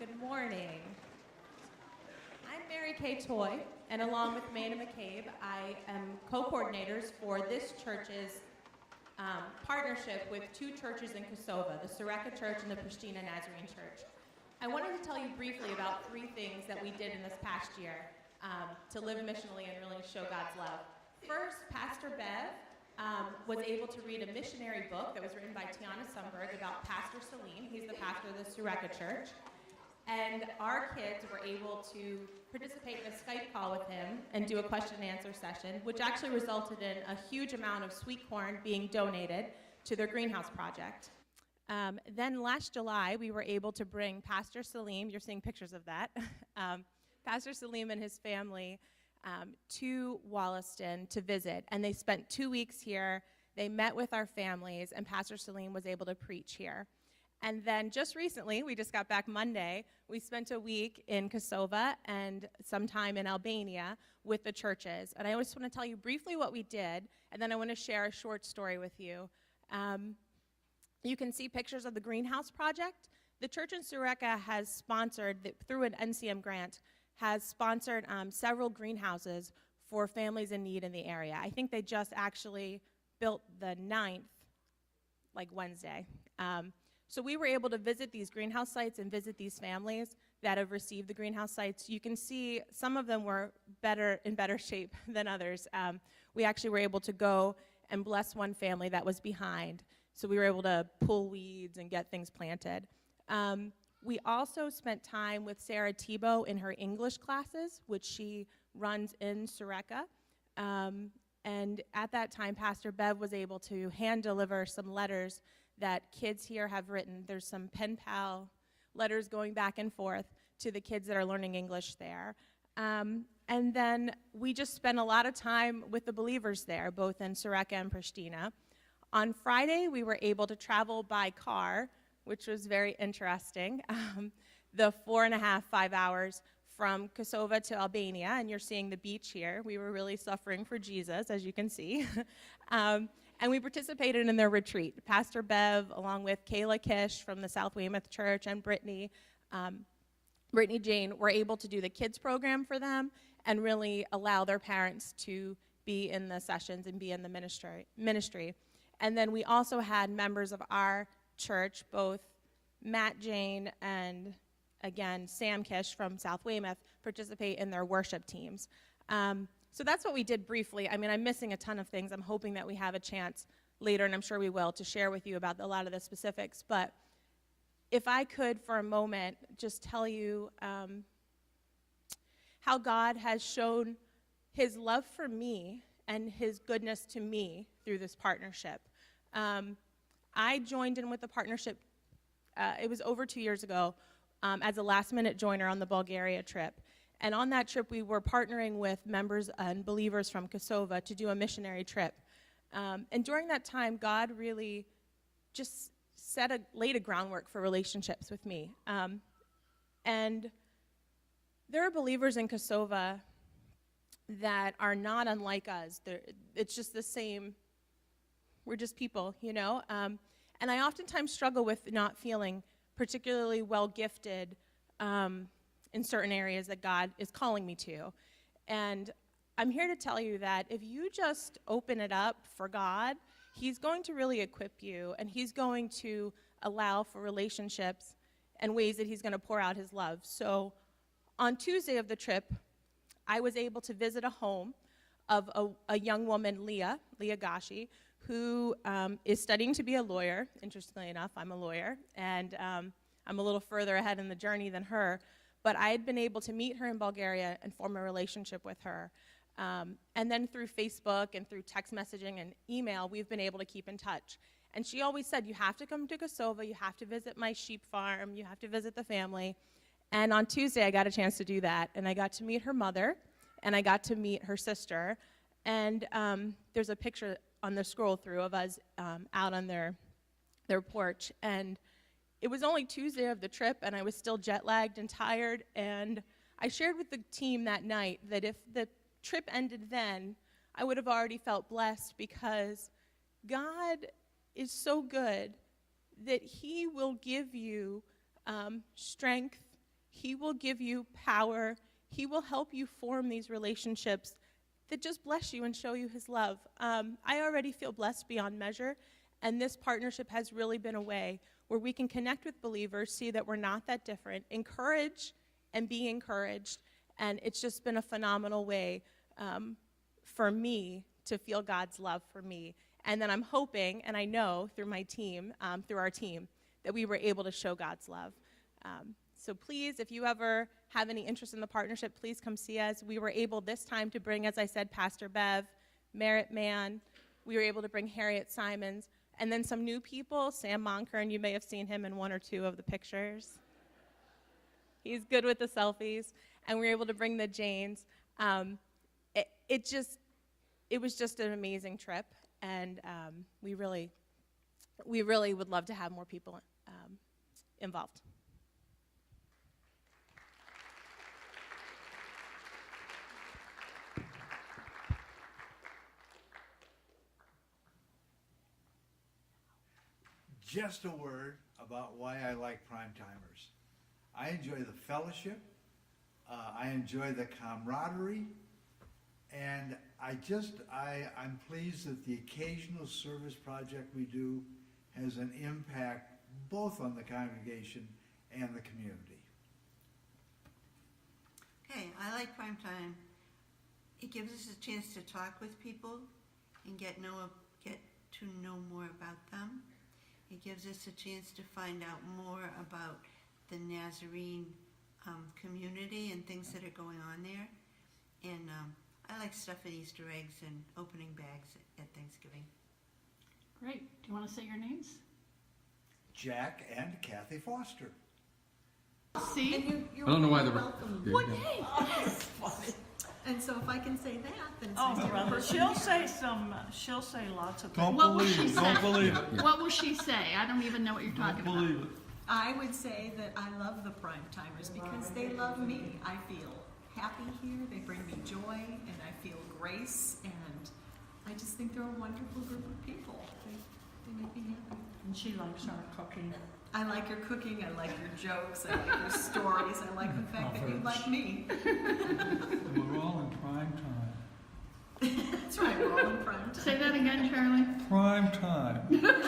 Good morning. I'm Mary Kay Toy, and along with Maina McCabe, I am co-coordinators for this church's partnership with two churches in Kosovo, the Sureka Church and the Pristina Nazarene Church. I wanted to tell you briefly about three things that we did in this past year to live missionally and really show God's love. First, Pastor Bev was able to read a missionary book that was written by Tiana Sundberg about Pastor Salim. He's the pastor of the Sureka Church. And our kids were able to participate in a Skype call with him and do a question and answer session, which actually resulted in a huge amount of sweet corn being donated to their greenhouse project. Then last July, we were able to bring Pastor Salim, you're seeing pictures of that, Pastor Salim and his family to Wollaston to visit. And they spent 2 weeks here. They met with our families, and Pastor Salim was able to preach here. And then just recently, we just got back Monday, we spent a week in Kosovo and some time in Albania with the churches. And I just want to tell you briefly what we did, and then I want to share a short story with you. You can see pictures of the greenhouse project. The church in Sureka has sponsored, through an NCM grant, has sponsored several greenhouses for families in need in the area. I think they just actually built the 9th, like Wednesday. So we were able to visit these greenhouse sites and visit these families that have received the greenhouse sites. You can see some of them were in better shape than others. We actually were able to go and bless one family that was behind. So we were able to pull weeds and get things planted. We also spent time with Sarah Tebow in her English classes, which she runs in Sureka. And at that time, Pastor Bev was able to hand deliver some letters that kids here have written. There's some pen pal letters going back and forth to the kids that are learning English there. And then we just spent a lot of time with the believers there, both in Sureka and Pristina. On Friday, we were able to travel by car, which was very interesting. The 4.5, 5 hours from Kosovo to Albania, and you're seeing the beach here. We were really suffering for Jesus, as you can see. And we participated in their retreat. Pastor Bev, along with Kayla Kish from the South Weymouth Church and Brittany Jane, were able to do the kids program for them and really allow their parents to be in the sessions and be in the ministry. And then we also had members of our church, both Matt Jane and, again, Sam Kish from South Weymouth, participate in their worship teams. So that's what we did briefly. I mean, I'm missing a ton of things. I'm hoping that we have a chance later, and I'm sure we will, to share with you about a lot of the specifics. But if I could, for a moment, just tell you how God has shown his love for me and his goodness to me through this partnership. I joined in with the partnership, it was over 2 years ago, as a last-minute joiner on the Bulgaria trip. And on that trip, we were partnering with members and believers from Kosovo to do a missionary trip. And during that time, God really just laid a groundwork for relationships with me. And there are believers in Kosovo that are not unlike us. It's just the same. We're just people, you know? And I oftentimes struggle with not feeling particularly well-gifted in certain areas that God is calling me to. And I'm here to tell you that if you just open it up for God, he's going to really equip you, and he's going to allow for relationships and ways that he's going to pour out his love. So on Tuesday of the trip, I was able to visit a home of a young woman, Leah Gashi, who is studying to be a lawyer. Interestingly enough, I'm a lawyer, and I'm a little further ahead in the journey than her. But I had been able to meet her in Bulgaria and form a relationship with her. And then through Facebook and through text messaging and email, we've been able to keep in touch. And she always said, you have to come to Kosovo, you have to visit my sheep farm, you have to visit the family. And on Tuesday, I got a chance to do that. And I got to meet her mother, and I got to meet her sister. And there's a picture on the scroll through of us out on their porch. And it was only Tuesday of the trip, and I was still jet-lagged and tired, and I shared with the team that night that if the trip ended then, I would have already felt blessed, because God is so good that he will give you strength He will give you power. He will help you form these relationships that just bless you and show you his love. I already feel blessed beyond measure, and this partnership has really been a way where we can connect with believers, see that we're not that different, encourage and be encouraged, and it's just been a phenomenal way for me to feel God's love for me. And then I'm hoping, and I know through my team, through our team, that we were able to show God's love. So please, if you ever have any interest in the partnership, please come see us. We were able this time to bring, as I said, Pastor Bev, Merritt Mann. We were able to bring Harriet Simons, and then some new people, Sam Monkern. You may have seen him in one or two of the pictures. He's good with the selfies. And we were able to bring the Janes. It was just an amazing trip, and we really would love to have more people involved. Just a word about why I like Prime Timers. I enjoy the fellowship, I enjoy the camaraderie, and I'm pleased that the occasional service project we do has an impact both on the congregation and the community. Hey, I like Prime Time. It gives us a chance to talk with people and get to know more about them. It gives us a chance to find out more about the Nazarene community and things that are going on there. And I like stuffing Easter eggs and opening bags at Thanksgiving. Great. Do you want to say your names? Jack and Kathy Foster. See? I don't know why they're welcome. What name? And so if I can say that, then She'll say lots of things. What will she say? Don't believe it. What will she say? I don't even know what you're talking Don't about. believe it. I would say that I love the Prime Timers because they love me. I feel happy here, they bring me joy, and I feel grace, and I just think they're a wonderful group of people. They make me happy. And she likes our cooking. I like your cooking, I like your jokes, I like your stories, I like the fact that you like me. We're all in prime time. That's right, we're all in prime time. Say that again, Charlie. Prime time.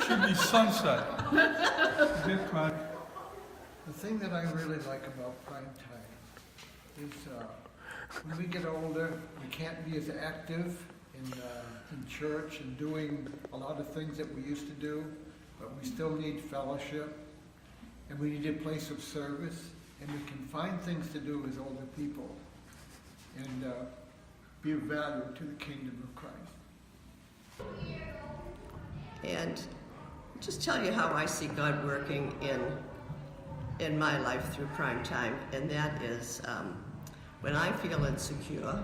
Should be sunset. Big prime. The thing that I really like about prime time is when we get older, we can't be as active in church and doing a lot of things that we used to do, but we still need fellowship, and we need a place of service, and we can find things to do as older people and be of value to the kingdom of Christ. And just tell you how I see God working in my life through prime time, and that is when I feel insecure,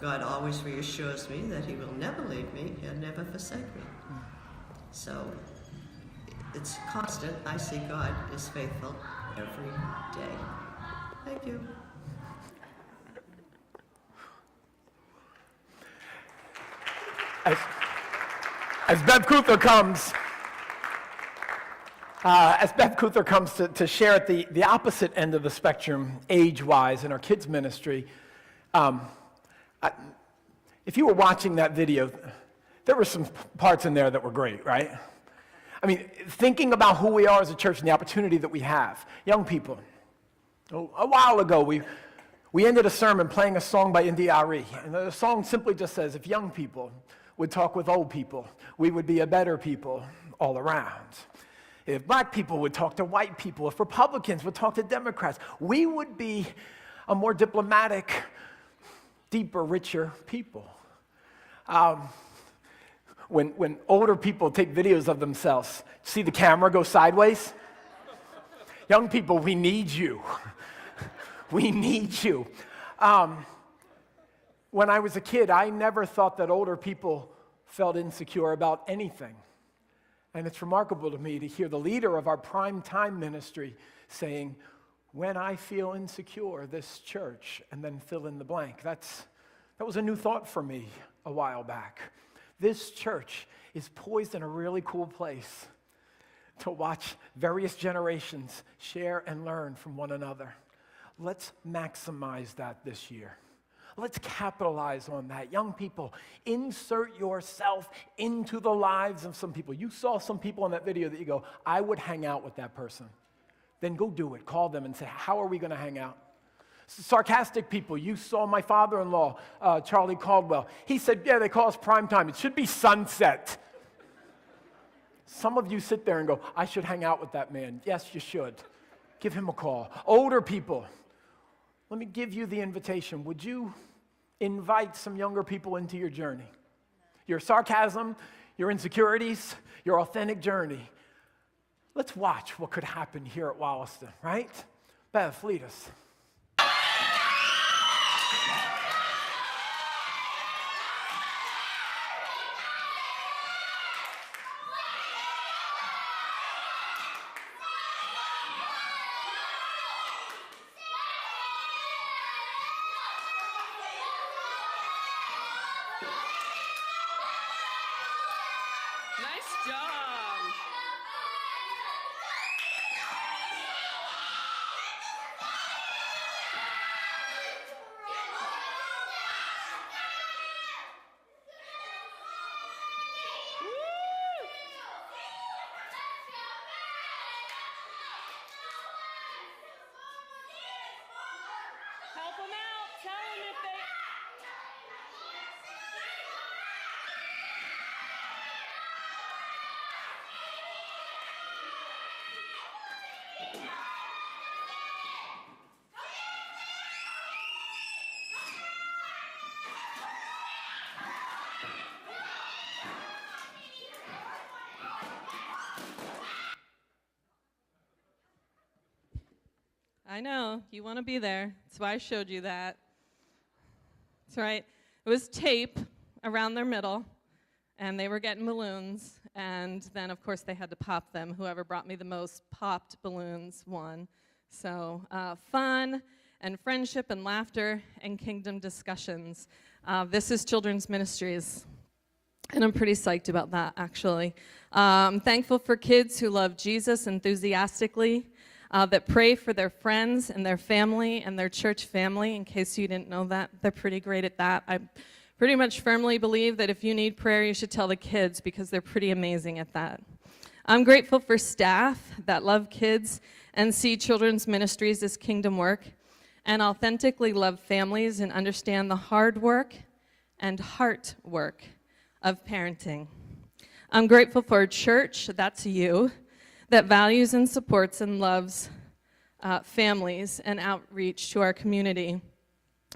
God always reassures me that he will never leave me and never forsake me. So it's constant. I see God is faithful every day. Thank you. As Bev Kuther comes to share at the opposite end of the spectrum, age-wise, in our kids' ministry, if you were watching that video, there were some parts in there that were great, right? I mean, thinking about who we are as a church and the opportunity that we have. Young people, a while ago, we ended a sermon playing a song by India Ari, and the song simply just says, if young people would talk with old people, we would be a better people all around. If black people would talk to white people, if Republicans would talk to Democrats, we would be a more diplomatic, deeper, richer people. When older people take videos of themselves, see the camera go sideways? Young people, we need you. We need you. When I was a kid, I never thought that older people felt insecure about anything. And it's remarkable to me to hear the leader of our prime time ministry saying, when I feel insecure, this church, and then fill in the blank. That was a new thought for me a while back. This church is poised in a really cool place to watch various generations share and learn from one another. Let's maximize that this year. Let's capitalize on that. Young people, insert yourself into the lives of some people. You saw some people in that video that you go, I would hang out with that person. Then go do it. Call them and say, how are we going to hang out? Sarcastic people, you saw my father-in-law, Charlie Caldwell. He said, yeah, they call us prime time. It should be sunset. Some of you sit there and go, I should hang out with that man. Yes, you should. Give him a call. Older people, let me give you the invitation. Would you invite some younger people into your journey? Your sarcasm, your insecurities, your authentic journey. Let's watch what could happen here at Wollaston, right? Bev, lead us. Nice job. Help them out. Tell them if they... I know, you want to be there. That's why I showed you that. That's right. It was tape around their middle, and they were getting balloons, and then, of course, they had to pop them. Whoever brought me the most popped balloons won. So fun and friendship and laughter and kingdom discussions. This is children's ministries, and I'm pretty psyched about that, actually. I'm thankful for kids who love Jesus enthusiastically, that pray for their friends and their family and their church family. In case you didn't know that, they're pretty great at that. I pretty much firmly believe that if you need prayer, you should tell the kids because they're pretty amazing at that. I'm grateful for staff that love kids and see children's ministries as kingdom work and authentically love families and understand the hard work and heart work of parenting. I'm grateful for a church, that's you, that values and supports and loves families and outreach to our community.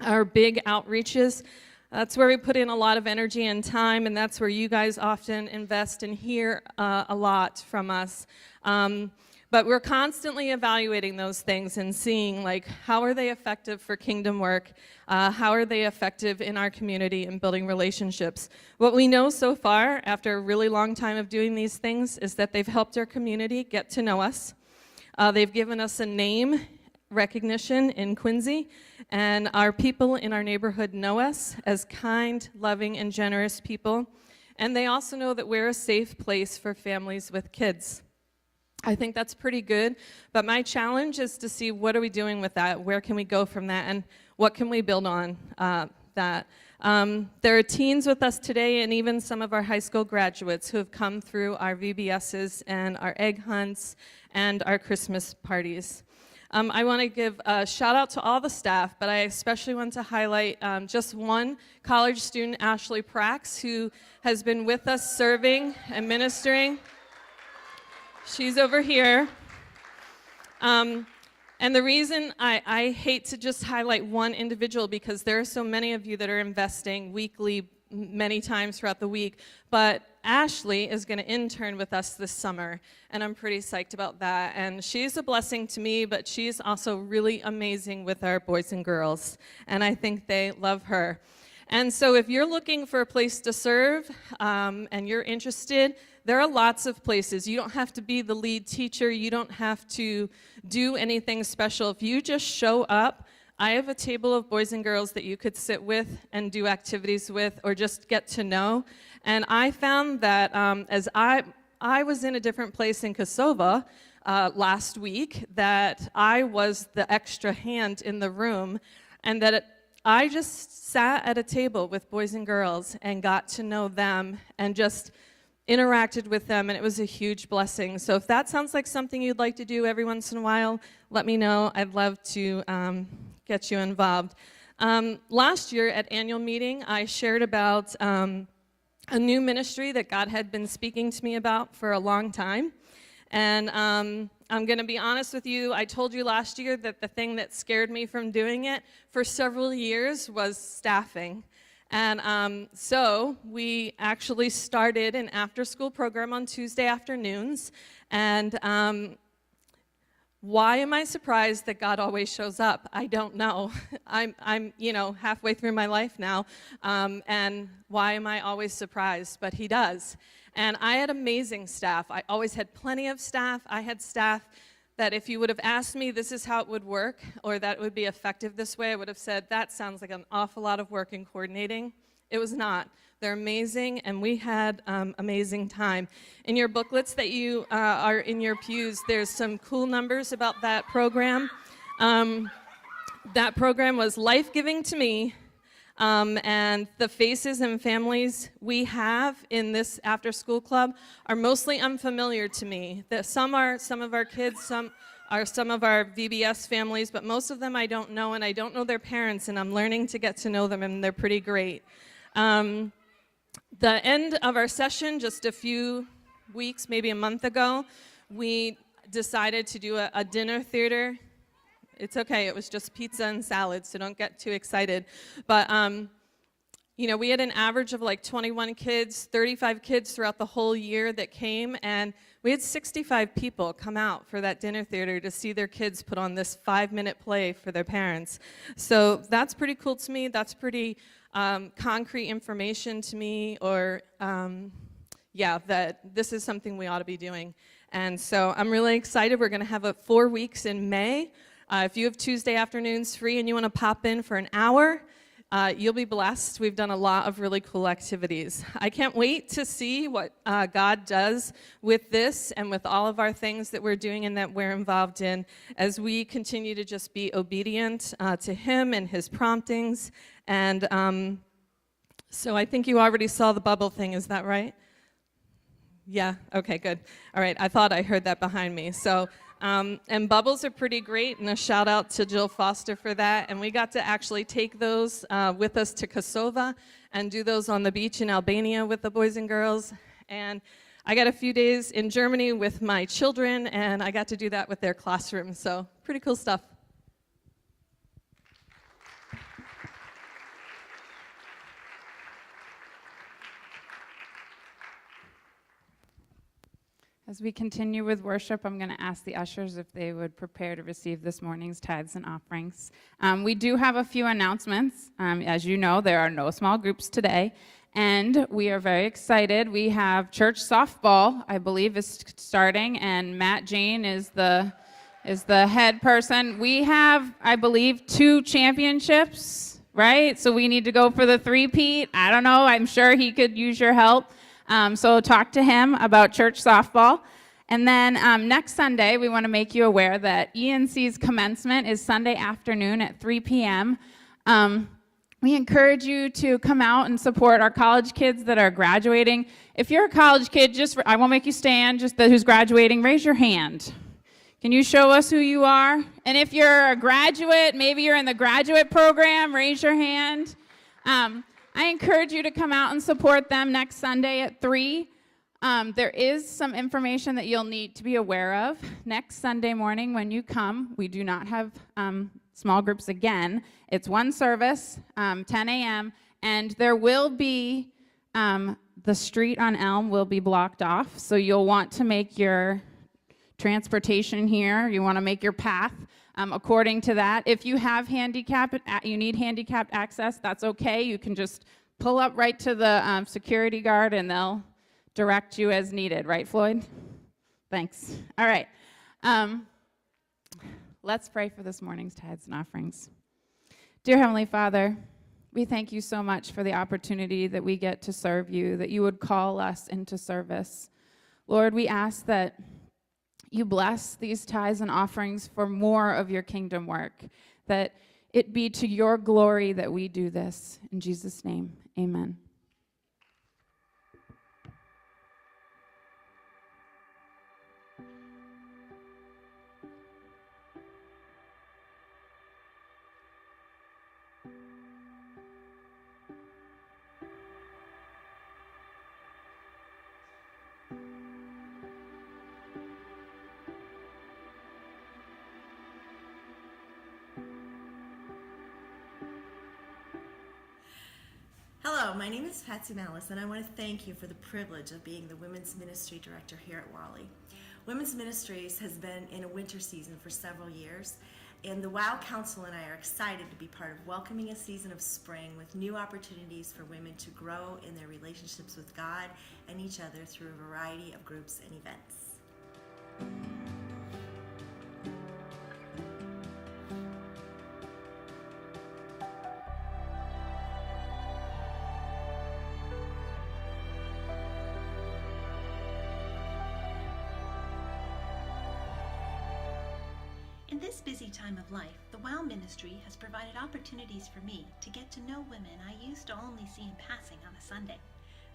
Our big outreaches, that's where we put in a lot of energy and time, and that's where you guys often invest and hear a lot from us. But we're constantly evaluating those things and seeing, like, how are they effective for kingdom work? How are they effective in our community and building relationships? What we know so far, after a really long time of doing these things, is that they've helped our community get to know us. They've given us a name recognition in Quincy, and our people in our neighborhood know us as kind, loving, and generous people. And they also know that we're a safe place for families with kids. I think that's pretty good, but my challenge is to see what are we doing with that, where can we go from that, and what can we build on that. There are teens with us today and even some of our high school graduates who have come through our VBSs and our egg hunts and our Christmas parties. I want to give a shout out to all the staff, but I especially want to highlight just one college student, Ashley Prax, who has been with us serving and ministering. She's over here. And the reason I hate to just highlight one individual, because there are so many of you that are investing weekly, many times throughout the week, but Ashley is going to intern with us this summer, and I'm pretty psyched about that. And she's a blessing to me, but she's also really amazing with our boys and girls, and I think they love her. And so if you're looking for a place to serve and you're interested, there are lots of places. You don't have to be the lead teacher. You don't have to do anything special. If you just show up, I have a table of boys and girls that you could sit with and do activities with or just get to know. And I found that as I was in a different place in Kosovo last week, that I was the extra hand in the room, and that I just sat at a table with boys and girls and got to know them and just interacted with them, and it was a huge blessing. So if that sounds like something you'd like to do every once in a while, let me know. I'd love to get you involved. Last year at annual meeting, I shared about a new ministry that God had been speaking to me about for a long time. And I'm going to be honest with you, I told you last year that the thing that scared me from doing it for several years was staffing. And so we actually started an after-school program on Tuesday afternoons. And why am I surprised that God always shows up? I don't know. I'm halfway through my life now, and why am I always surprised? But He does. And I had amazing staff. I always had plenty of staff. I had staff that if you would have asked me this is how it would work, or that it would be effective this way, I would have said, that sounds like an awful lot of work in coordinating. It was not. They're amazing, and we had amazing time. In your booklets that you are in your pews, there's some cool numbers about that program. That program was life-giving to me, and the faces and families we have in this after-school club are mostly unfamiliar to me. Some are some of our kids, some are some of our VBS families, but most of them I don't know, and I don't know their parents, and I'm learning to get to know them, and they're pretty great. The end of our session, just a few weeks, maybe a month ago, we decided to do a dinner theater. It's okay, it was just pizza and salad, so don't get too excited. But, we had an average of like 21 kids, 35 kids throughout the whole year that came, and we had 65 people come out for that dinner theater to see their kids put on this 5-minute play for their parents. So that's pretty cool to me. That's pretty concrete information to me, or that this is something we ought to be doing. And so I'm really excited. We're going to have 4 weeks in May. If you have Tuesday afternoons free and you want to pop in for an hour, you'll be blessed. We've done a lot of really cool activities. I can't wait to see what God does with this and with all of our things that we're doing and that we're involved in as we continue to just be obedient to Him and His promptings. And so I think you already saw the bubble thing. Is that right? Yeah? Okay, good. All right, I thought I heard that behind me. So, and bubbles are pretty great, and a shout out to Jill Foster for that. And we got to actually take those with us to Kosovo and do those on the beach in Albania with the boys and girls. And I got a few days in Germany with my children, and I got to do that with their classroom. So pretty cool stuff. As we continue with worship, I'm going to ask the ushers if they would prepare to receive this morning's tithes and offerings. We do have a few announcements. As you know, there are no small groups today, and we are very excited. We have church softball, I believe, is starting, and Matt Jane is the head person. We have, I believe, 2 championships, right? So we need to go for the 3-peat. I don't know. I'm sure he could use your help. So talk to him about church softball. And then next Sunday, we want to make you aware that ENC's commencement is Sunday afternoon at 3 p.m. We encourage you to come out and support our college kids that are graduating. If you're a college kid, I won't make you stand, just who's graduating, raise your hand. Can you show us who you are? And if you're a graduate, maybe you're in the graduate program, raise your hand. I encourage you to come out and support them next Sunday at 3. There is some information that you'll need to be aware of. Next Sunday morning when you come, we do not have small groups again. It's one service, 10 a.m., and there will be, the street on Elm will be blocked off, so you'll want to make your transportation here. You want to make your path according to that. If you have you need handicapped access, that's okay. You can just pull up right to the security guard and they'll direct you as needed. Right, Floyd? Thanks. All right. Let's pray for this morning's tithes and offerings. Dear Heavenly Father, we thank you so much for the opportunity that we get to serve you, that you would call us into service. Lord, we ask that you bless these tithes and offerings for more of your kingdom work, that it be to your glory that we do this. In Jesus' name, amen. Hello, my name is Patsy Malice, and I want to thank you for the privilege of being the Women's Ministry Director here at Wally. Women's Ministries has been in a winter season for several years, and the WOW Council and I are excited to be part of welcoming a season of spring with new opportunities for women to grow in their relationships with God and each other through a variety of groups and events. In this busy time of life, the WOW Ministry has provided opportunities for me to get to know women I used to only see in passing on a Sunday.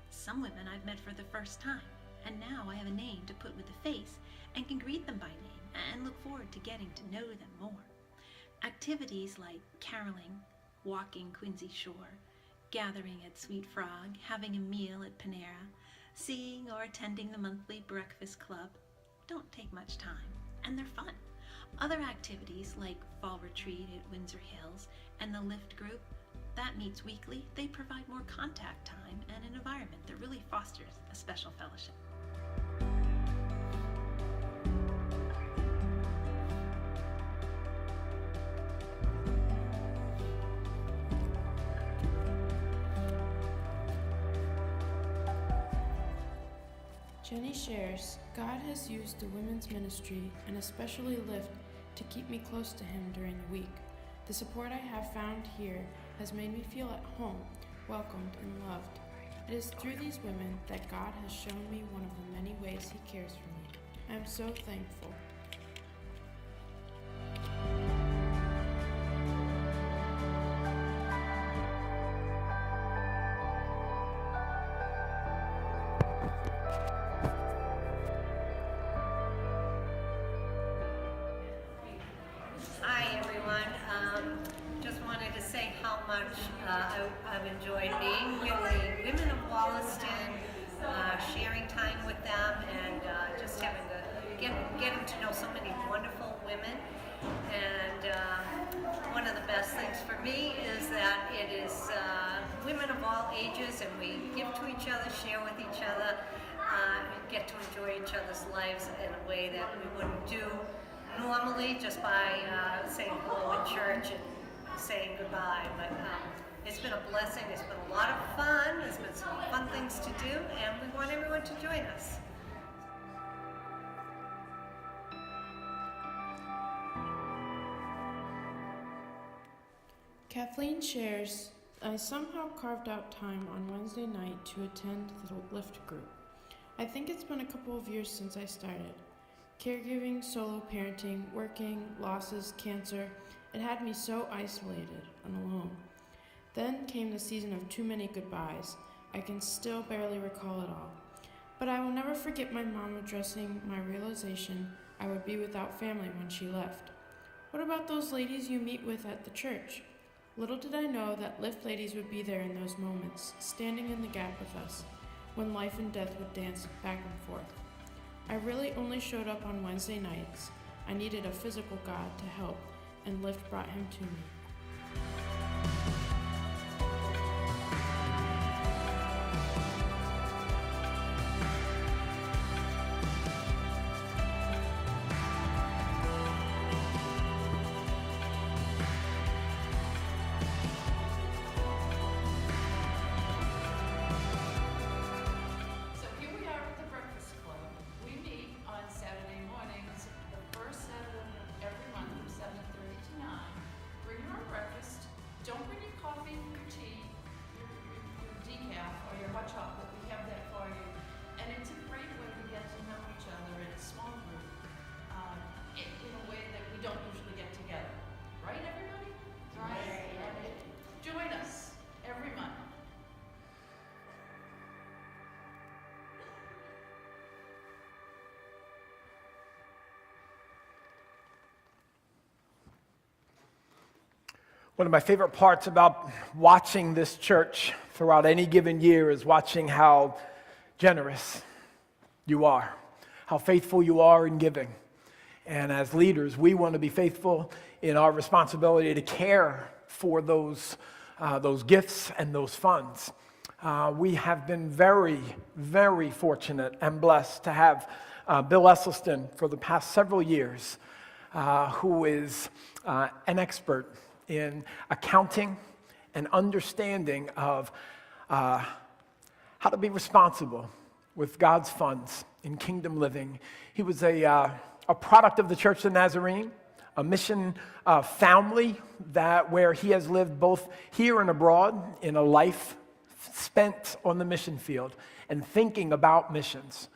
Some women I've met for the first time, and now I have a name to put with a face and can greet them by name and look forward to getting to know them more. Activities like caroling, walking Quincy Shore, gathering at Sweet Frog, having a meal at Panera, seeing or attending the monthly breakfast club don't take much time, and they're fun. Other activities like Fall Retreat at Windsor Hills and the Lift Group that meets weekly, they provide more contact time and an environment that really fosters a special fellowship. Jenny shares, God has used the women's ministry and especially Lift to keep me close to Him during the week. The support I have found here has made me feel at home, welcomed, and loved. It is through these women that God has shown me one of the many ways He cares for me. I am so thankful. Hi everyone. Just wanted to say how much I've enjoyed being with the women of Wollaston, sharing time with them, and just having getting to know so many wonderful women. And one of the best things for me is that it is women of all ages, and we give to each other, share with each other, get to enjoy each other's lives in a way that we wouldn't do normally just by saying hello in church and saying goodbye. But it's been a blessing. It's been a lot of fun. There's been some fun things to do, and we want everyone to join us. Kathleen shares, I somehow carved out time on Wednesday night to attend the Lift group. I think it's been a couple of years since I started. Caregiving, solo parenting, working, losses, cancer, it had me so isolated and alone. Then came the season of too many goodbyes. I can still barely recall it all. But I will never forget my mom addressing my realization I would be without family when she left. What about those ladies you meet with at the church? Little did I know that Lift ladies would be there in those moments, standing in the gap with us, when life and death would dance back and forth. I really only showed up on Wednesday nights. I needed a physical God to help, and Lift brought Him to me. chocolate. We have that for you. And it's a great way to get to One of my favorite parts about watching this church throughout any given year is watching how generous you are, how faithful you are in giving. And as leaders, we want to be faithful in our responsibility to care for those gifts and those funds. We have been very, very fortunate and blessed to have Bill Wollaston for the past several years, who is an expert in accounting and understanding of how to be responsible with God's funds in kingdom living. He was a product of the Church of Nazarene, a mission family where he has lived both here and abroad in a life spent on the mission field and thinking about missions.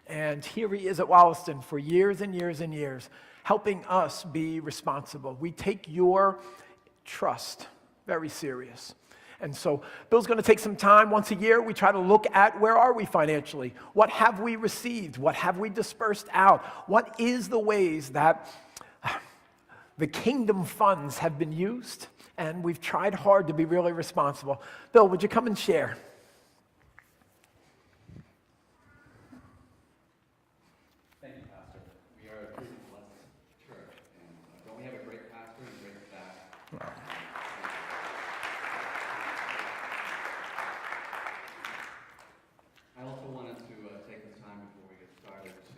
And here he is at Wollaston for years and years and years, helping us be responsible. We take your trust very serious. And so Bill's going to take some time once a year. We try to look at where are we financially? What have we received? What have we dispersed out? What is the ways that the kingdom funds have been used? And we've tried hard to be really responsible. Bill, would you come and share? Thank you, Pastor. We are a truly blessed church, and don't we have a great pastor and a great staff? I also wanted to take this time before we get started to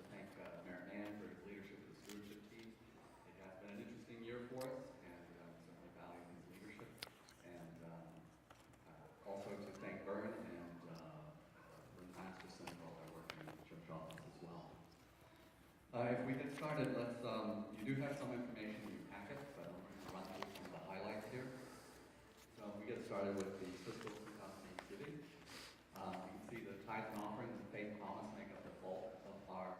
thank Mayor Mann for his leadership of the stewardship team. It has been an interesting year for us, and certainly value his leadership. And also to thank Vern and Vern Masterson for all their work in the church office as well. If we get started, you do have some information in your packet, but I'm going to run through some of the highlights here. So if we get started with the fiscal 2008 giving, you can see the tithes and offerings and faith promise make up the bulk of our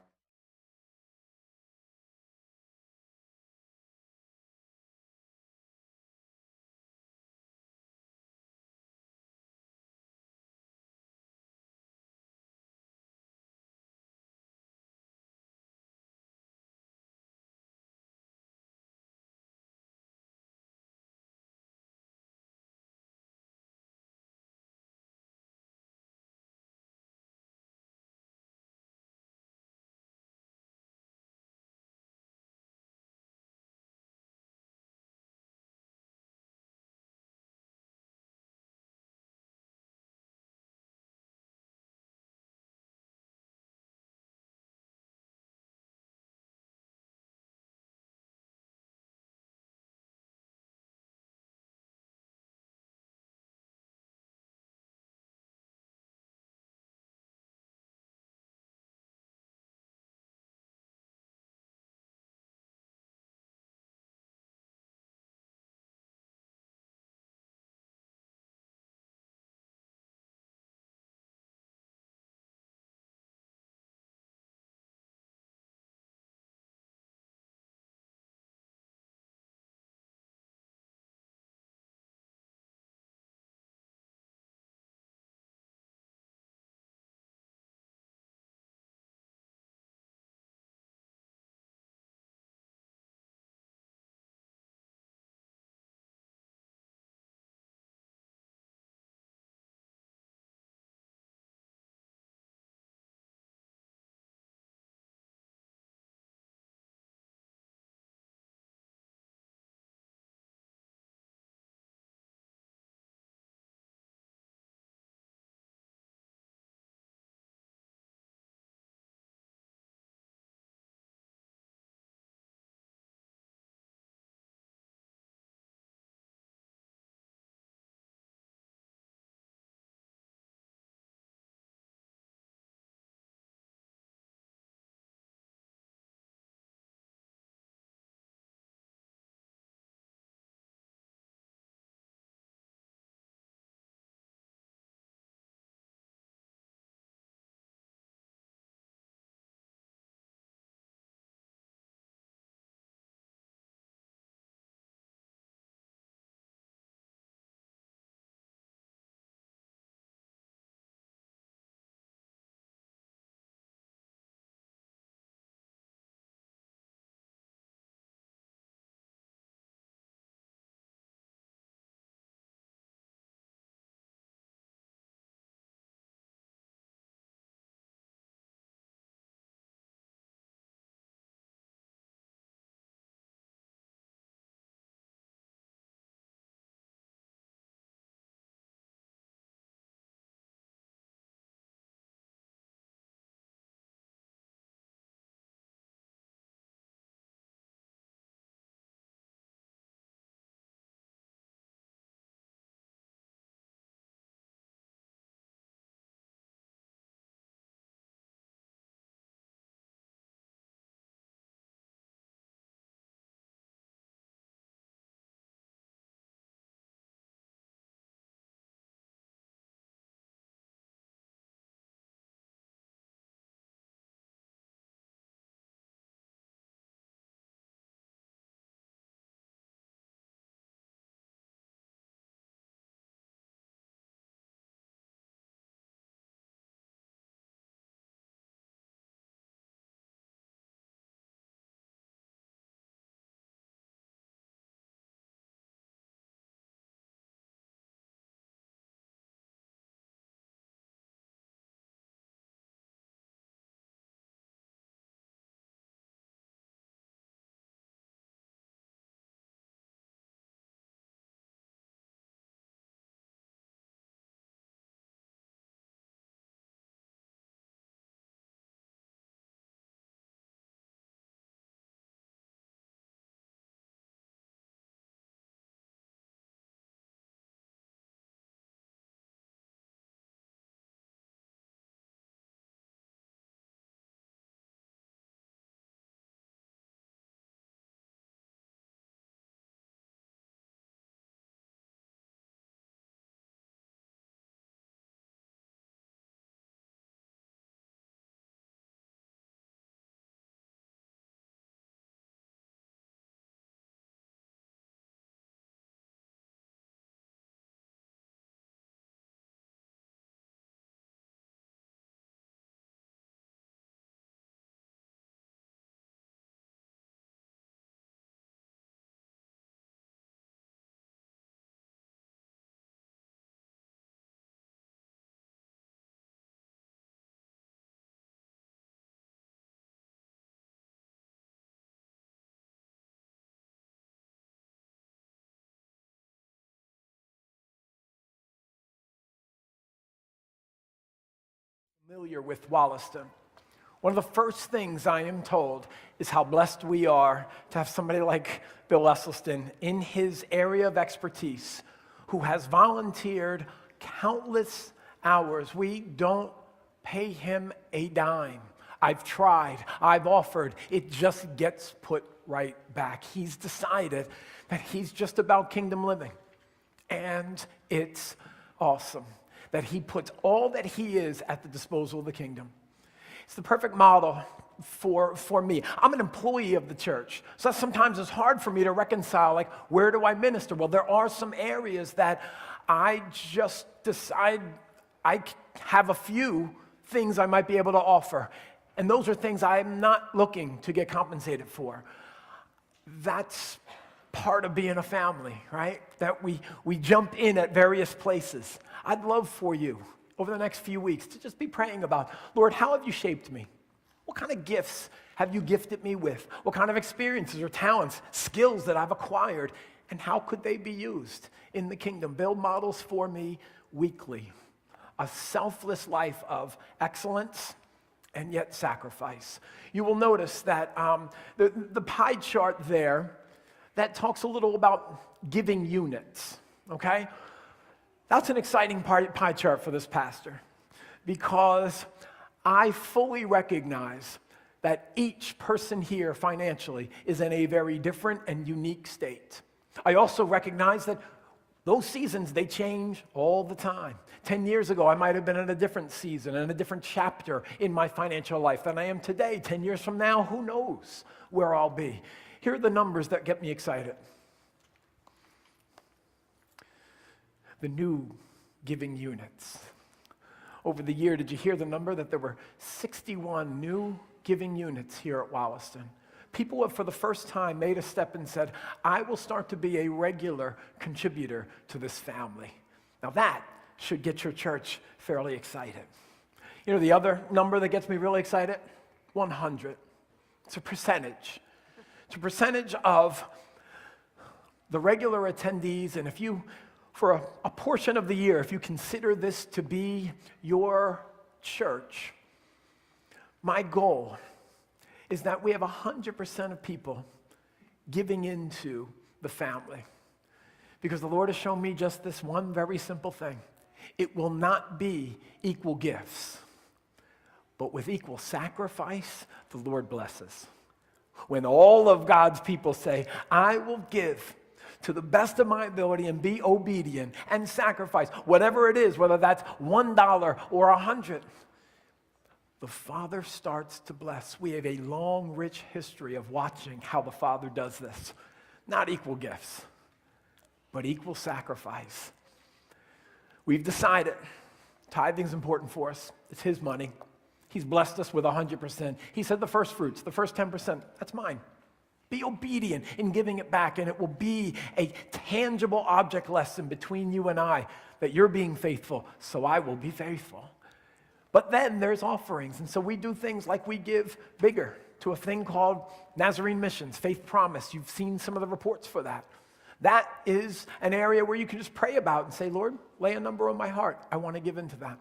familiar with Wollaston, one of the first things I am told is how blessed we are to have somebody like Bill Wollaston in his area of expertise who has volunteered countless hours. We don't pay him a dime. I've tried, I've offered, it just gets put right back. He's decided that he's just about kingdom living. And it's awesome that he puts all that he is at the disposal of the kingdom. It's the perfect model for me. I'm an employee of the church, so sometimes it's hard for me to reconcile, like, where do I minister? Well, there are some areas that I just decide I have a few things I might be able to offer, and those are things I'm not looking to get compensated for. That's part of being a family, right? That we jump in at various places. I'd love for you over the next few weeks to just be praying about, Lord, how have you shaped me? What kind of gifts have you gifted me with? What kind of experiences or talents, skills that I've acquired, and how could they be used in the kingdom? Build models for me weekly. A selfless life of excellence and yet sacrifice. You will notice that the pie chart there, that talks a little about giving units, okay? That's an exciting pie chart for this pastor because I fully recognize that each person here financially is in a very different and unique state. I also recognize that those seasons, they change all the time. 10 years ago, I might have been in a different season, in a different chapter in my financial life than I am today. 10 years from now, who knows where I'll be. Here are the numbers that get me excited. The new giving units. Over the year, did you hear the number that there were 61 new giving units here at Wollaston? People have, for the first time, made a step and said, I will start to be a regular contributor to this family. Now that should get your church fairly excited. You know the other number that gets me really excited? 100. It's a percentage. It's a percentage of the regular attendees, and if you, for a portion of the year, if you consider this to be your church, my goal is that we have 100% of people giving into the family. Because the Lord has shown me just this one very simple thing. It will not be equal gifts, but with equal sacrifice, the Lord blesses. When all of God's people say, I will give to the best of my ability and be obedient and sacrifice, whatever it is, whether that's $1 or 100, the Father starts to bless. We have a long, rich history of watching how the Father does this. Not equal gifts, but equal sacrifice. We've decided tithing's important for us. It's His money. He's blessed us with 100%. He said the first fruits, the first 10%, that's mine. Be obedient in giving it back, and it will be a tangible object lesson between you and I that you're being faithful, so I will be faithful. But then there's offerings, and so we do things like we give bigger to a thing called Nazarene Missions, Faith Promise. You've seen some of the reports for that. That is an area where you can just pray about and say, Lord, lay a number on my heart. I want to give into that.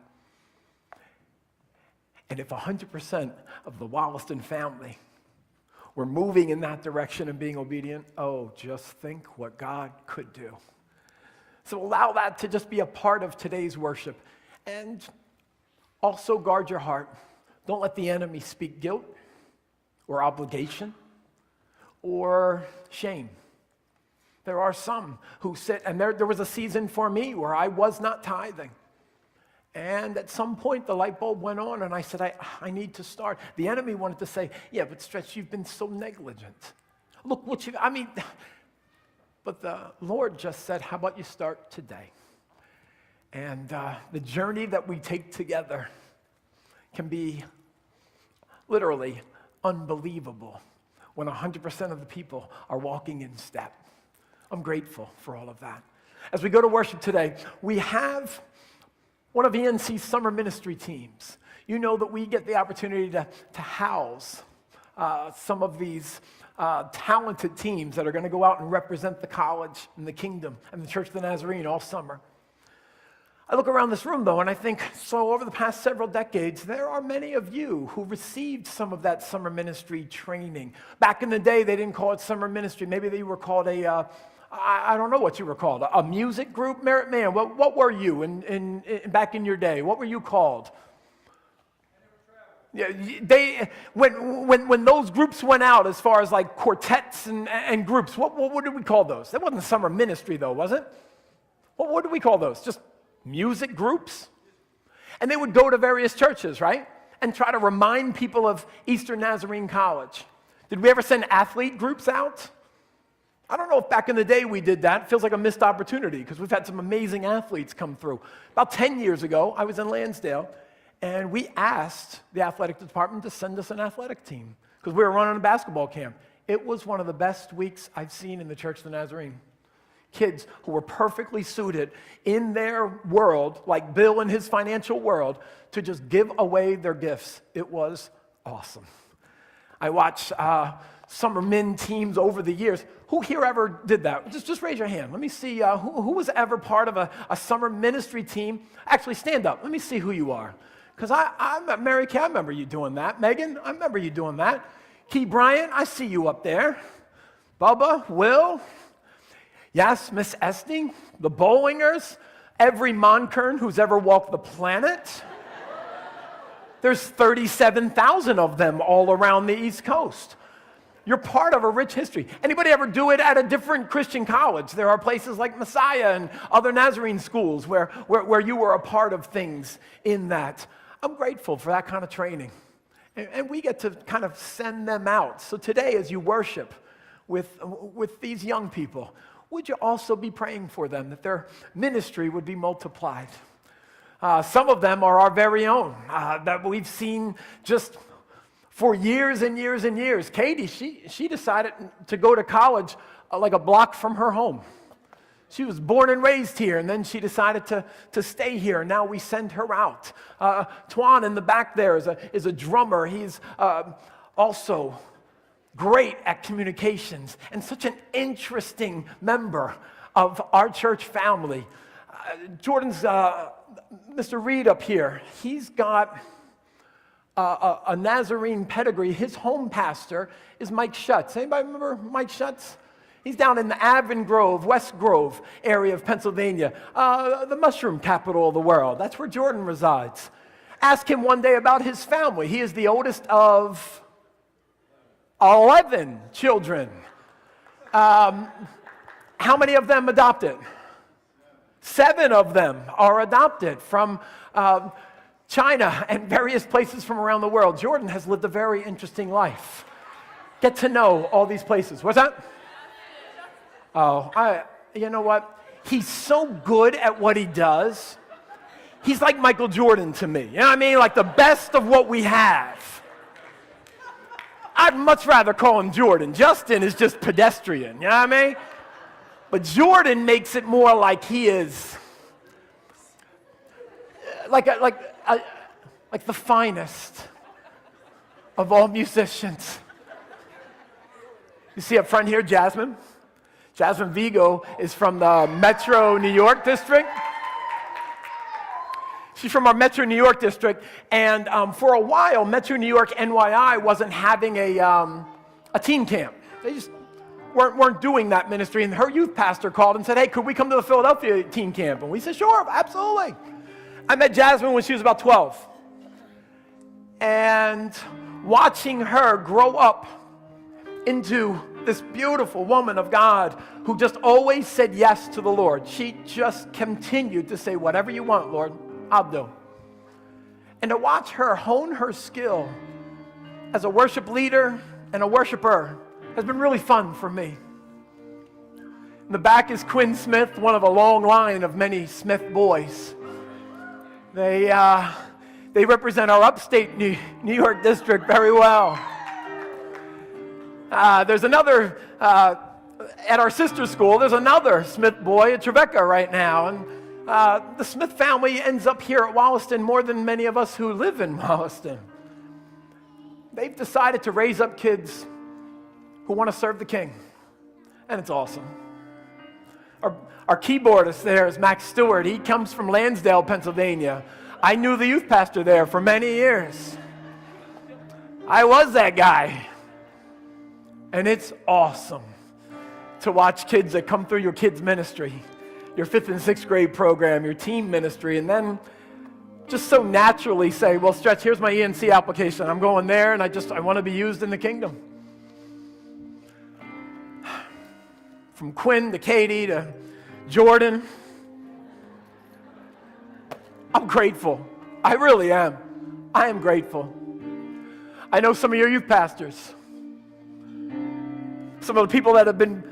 And if 100% of the Wollaston family were moving in that direction and being obedient, oh, just think what God could do. So allow that to just be a part of today's worship. And also guard your heart. Don't let the enemy speak guilt or obligation or shame. There are some who sit, and there was a season for me where I was not tithing. And at some point, the light bulb went on, and I said, I need to start. The enemy wanted to say, yeah, but Stretch, you've been so negligent. Look what but the Lord just said, how about you start today? And the journey that we take together can be literally unbelievable when 100% of the people are walking in step. I'm grateful for all of that. As we go to worship today, we have one of ENC's summer ministry teams. You know that we get the opportunity to house some of these talented teams that are going to go out and represent the college and the kingdom and the Church of the Nazarene all summer. I look around this room, though, and I think, so over the past several decades, there are many of you who received some of that summer ministry training. Back in the day, they didn't call it summer ministry. Maybe they were called I don't know what you were called, a music group? Man, what were you back in your day? What were you called? Yeah, when those groups went out, as far as like quartets and groups, what did we call those? That wasn't summer ministry, though, was it? What did we call those? Just music groups? And they would go to various churches, right? And try to remind people of Eastern Nazarene College. Did we ever send athlete groups out? I don't know if back in the day we did that. It feels like a missed opportunity because we've had some amazing athletes come through. About 10 years ago, I was in Lansdale, and we asked the athletic department to send us an athletic team because we were running a basketball camp. It was one of the best weeks I've seen in the Church of the Nazarene. Kids who were perfectly suited in their world, like Bill in his financial world, to just give away their gifts. It was awesome. I watched summer men teams over the years. Who here ever did that? Just raise your hand. Let me see who was ever part of a summer ministry team. Actually, stand up. Let me see who you are. Because Mary Kay, I remember you doing that. Megan, I remember you doing that. Key Bryant, I see you up there. Bubba, Will. Yes, Miss Esting, the Bowlingers, every Monkern who's ever walked the planet. There's 37,000 of them all around the East Coast. You're part of a rich history. Anybody ever do it at a different Christian college? There are places like Messiah and other Nazarene schools where you were a part of things in that. I'm grateful for that kind of training. And we get to kind of send them out. So today, as you worship with these young people, would you also be praying for them, that their ministry would be multiplied? Some of them are our very own, that we've seen just for years and years and years. Katie, she decided to go to college like a block from her home. She was born and raised here, and then she decided to stay here. Now we send her out. Tuan in the back there is a drummer. He's also great at communications and such an interesting member of our church family. Jordan's, Mr. Reed up here, he's got a Nazarene pedigree. His home pastor is Mike Schutz. Anybody remember Mike Schutz? He's down in the Avon Grove, West Grove area of Pennsylvania, the mushroom capital of the world. That's where Jordan resides. Ask him one day about his family. He is the oldest of 11 children. How many of them adopted? 7 of them are adopted from China and various places from around the world. Jordan has lived a very interesting life. Get to know all these places. What's that? Oh, you know what? He's so good at what he does. He's like Michael Jordan to me. You know what I mean? Like the best of what we have. I'd much rather call him Jordan. Justin is just pedestrian. You know what I mean? But Jordan makes it more like he is like the finest of all musicians. You see up front here, Jasmine. Jasmine Vigo is from the Metro New York district. She's from our Metro New York district, and for a while, Metro New York NYI wasn't having a teen camp. They just weren't doing that ministry, and her youth pastor called and said, hey, could we come to the Philadelphia teen camp? And we said, sure, absolutely. I met Jasmine when she was about 12, and watching her grow up into this beautiful woman of God who just always said yes to the Lord. She just continued to say, whatever you want, Lord, I'll do. And to watch her hone her skill as a worship leader and a worshiper has been really fun for me. In the back is Quinn Smith, one of a long line of many Smith boys. They represent our upstate New York district very well. There's another, at our sister school, there's another Smith boy at Trevecca right now. And the Smith family ends up here at Wollaston more than many of us who live in Wollaston. They've decided to raise up kids who want to serve the King. And it's awesome. Our keyboardist there is Max Stewart. He comes from Lansdale, Pennsylvania. I knew the youth pastor there for many years. I was that guy. And it's awesome to watch kids that come through your kids' ministry, your 5th and 6th grade program, your teen ministry, and then just so naturally say, well, Stretch, here's my ENC application. I'm going there, and I want to be used in the kingdom. From Quinn to Katie to Jordan, I'm grateful. I really am. I am grateful. I know some of your youth pastors, some of the people that have been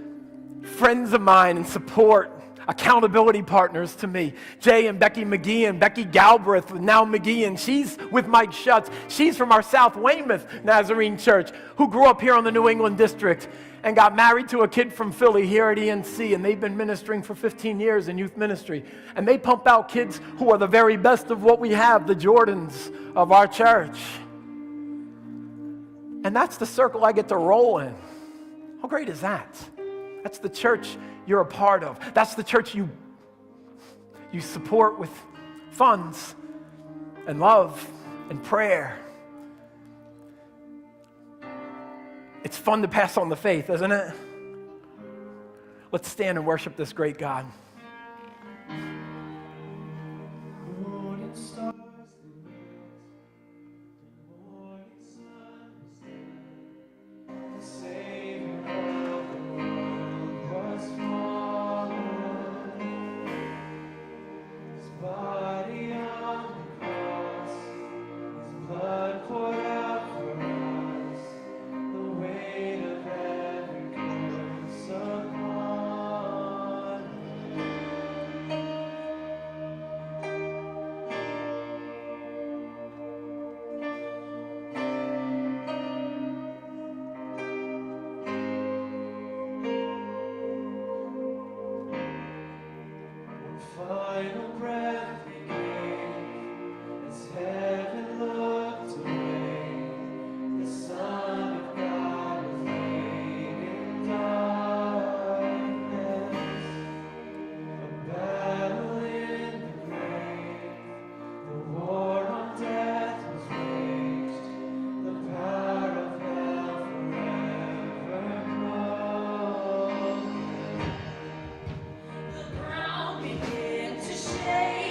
friends of mine and support, accountability partners to me. Jay and Becky McGee and Becky Galbraith, now McGee, and she's with Mike Schutz. She's from our South Weymouth Nazarene Church, who grew up here on the New England District and got married to a kid from Philly here at ENC, and they've been ministering for 15 years in youth ministry. And they pump out kids who are the very best of what we have, the Jordans of our church. And that's the circle I get to roll in. How great is that? That's the church you're a part of. That's the church you support with funds and love and prayer. It's fun to pass on the faith, isn't it? Let's stand and worship this great God. The ground began to shake.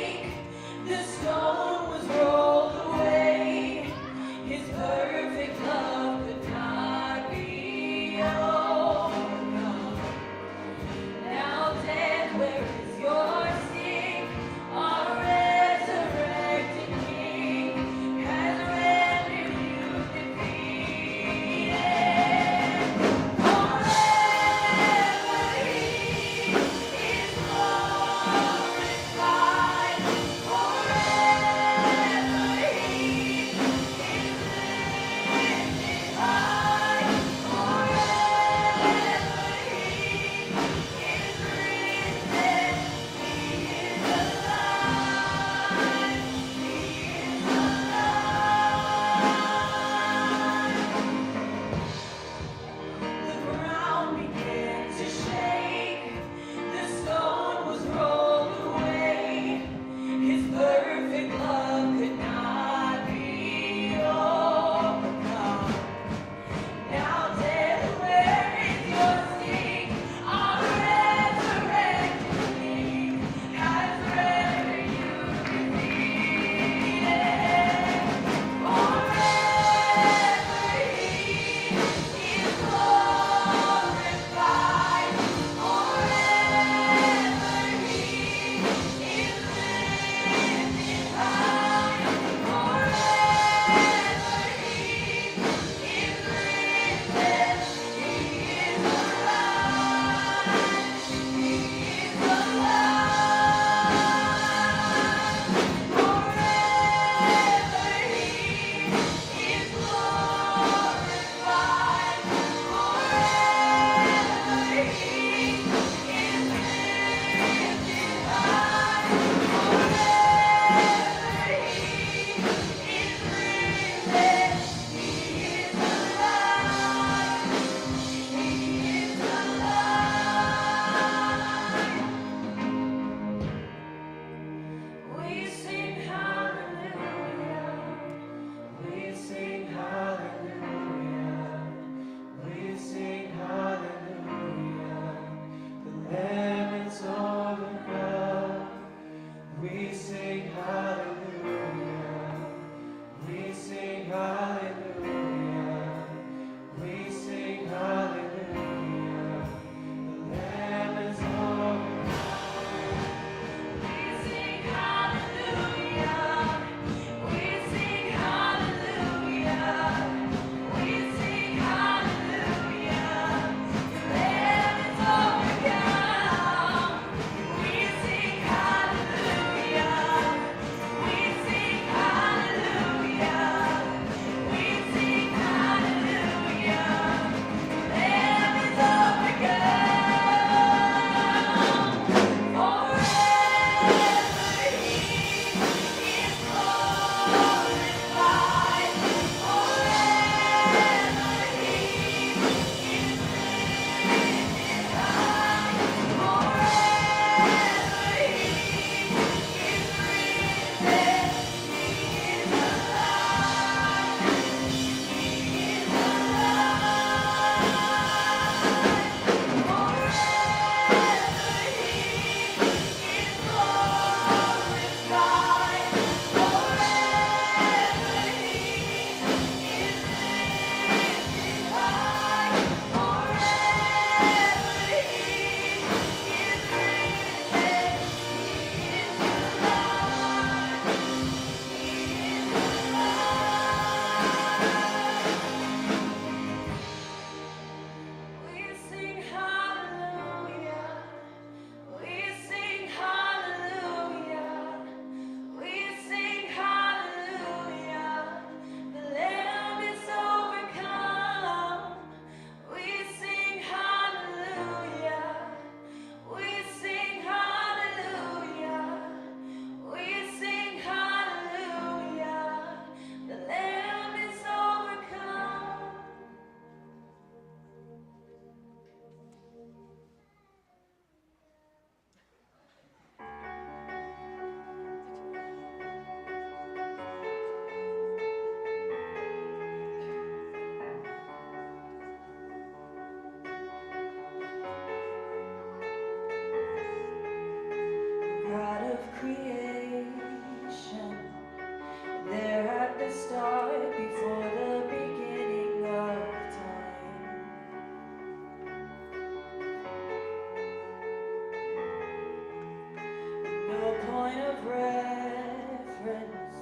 point of reference.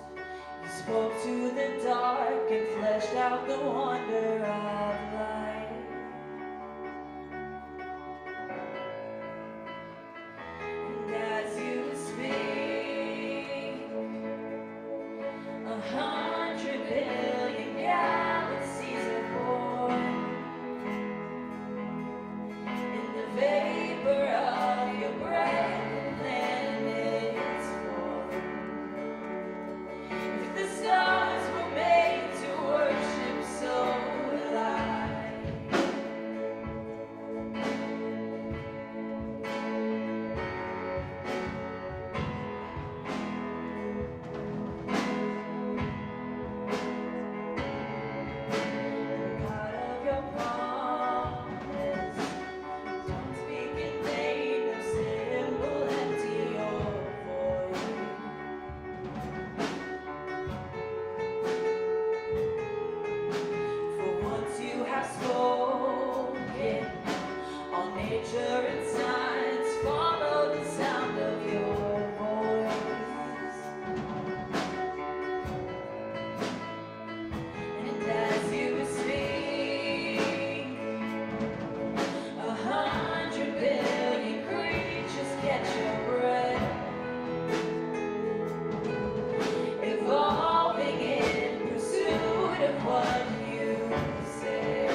You spoke to the dark and fleshed out the wonder of life. And as you speak, 100 billion galaxies are born. In the vapor of your breath, the planet is formed. If the stars were made to worship, so will I. God of your promise, don't speak in vain, no symbol empty your voice. For once you have spoken, all nature and science follow the sound of your voice. And as you speak, 100 billion creatures catch your breath, evolving in pursuit of what you say.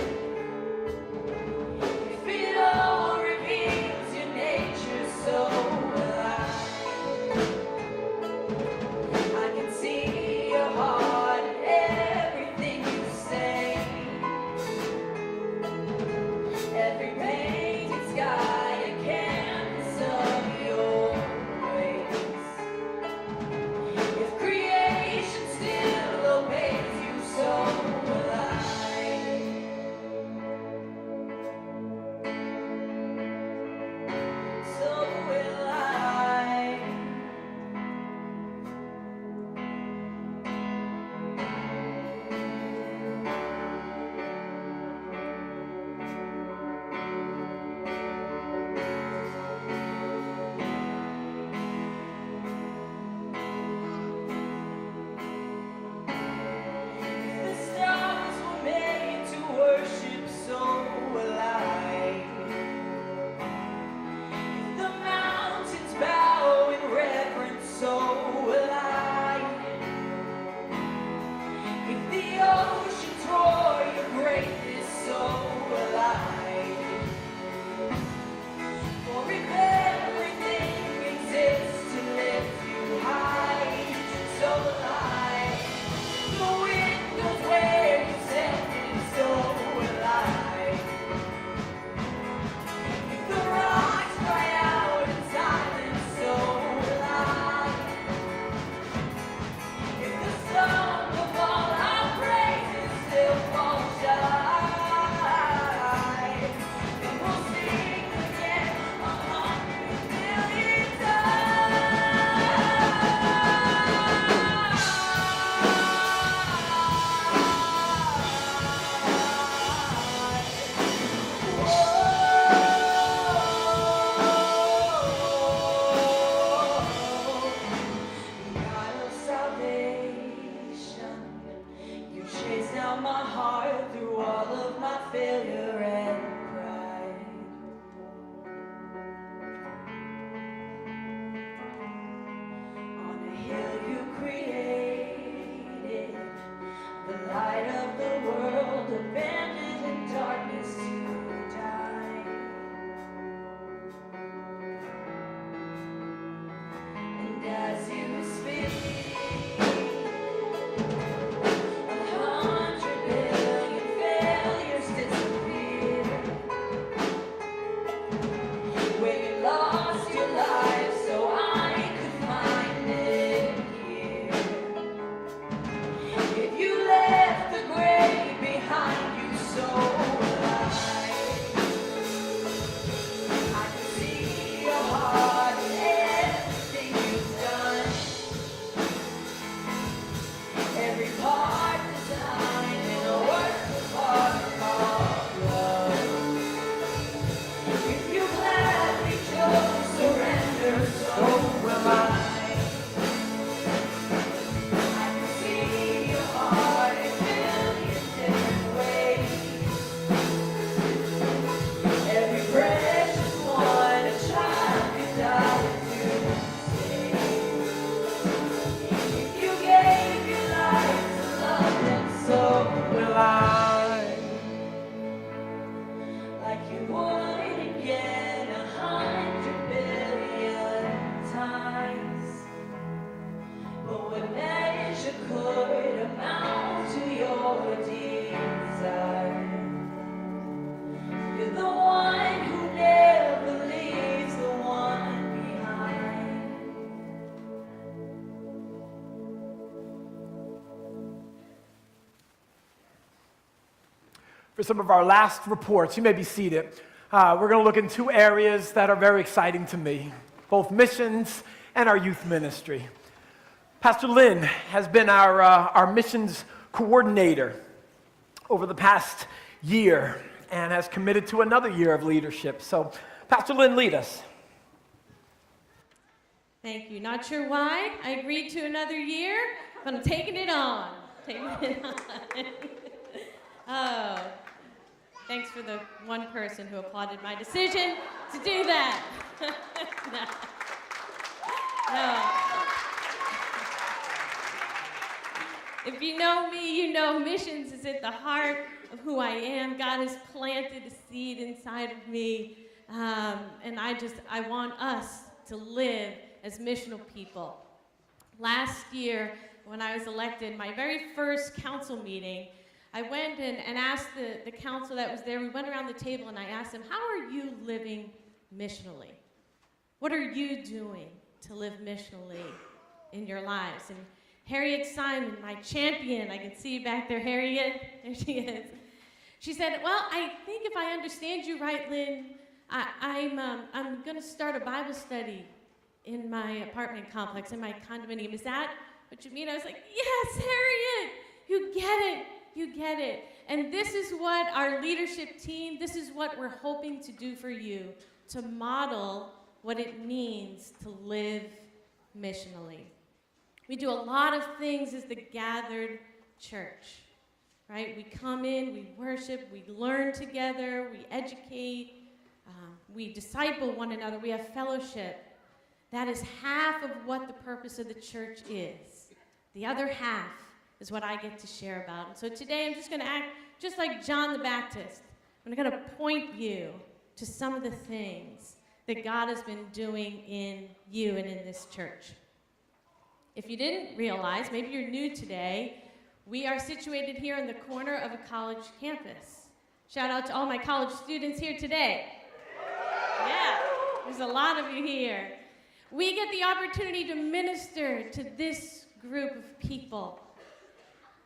If it all reveals your nature, so will I. I can see your heart in everything you say. Every painted sky, a canvas of your grace. If creation still obeys you, so will I. So will I. The stars were made to worship, so will I. If the mountains bow in reverence, so will I. If the oceans roar your greatness, so will I. For if everything exists to lift you high, so will I. The wind goes where you send it, so will I. If the rocks cry out in silence, so will I. If the song of all our praises still falls shy, then we'll sing again 100 million times. God of salvation, you chased down my heart through all of my failure and pride. On a hill you created, the light of the world, abandoned in darkness to die. And as you speak, 100 billion failures disappear. Where you lost your life, so I could find it here. If you left the grave behind you, so for some of our last reports. You may be seated. We're going to look in two areas that are very exciting to me, both missions and our youth ministry. Pastor Lynn has been our missions coordinator over the past year and has committed to another year of leadership. So, Pastor Lynn, lead us. Thank you. Not sure why I agreed to another year, but I'm taking it on. Taking it on. Oh, thanks for the one person who applauded my decision to do that. No. If you know me, you know missions is at the heart of who I am. God has planted a seed inside of me, and I want us to live as missional people. Last year, when I was elected, my very first council meeting, I went and asked the council that was there, we went around the table and I asked them, how are you living missionally? What are you doing to live missionally in your lives? And Harriet Simon, my champion, I can see you back there, Harriet, there she is. She said, well, I think if I understand you right, Lynn, I'm going to start a Bible study in my apartment complex, in my condominium. Is that what you mean? I was like, yes, Harriet, you get it. You get it. And this is what our leadership team, this is what we're hoping to do for you, to model what it means to live missionally. We do a lot of things as the gathered church, right? We come in, we worship, we learn together, we educate, we disciple one another, we have fellowship. That is half of what the purpose of the church is. The other half is what I get to share about. And so today I'm just going to act just like John the Baptist. I'm going to point you to some of the things that God has been doing in you and in this church. If you didn't realize, maybe you're new today, we are situated here in the corner of a college campus. Shout out to all my college students here today. Yeah, there's a lot of you here. We get the opportunity to minister to this group of people.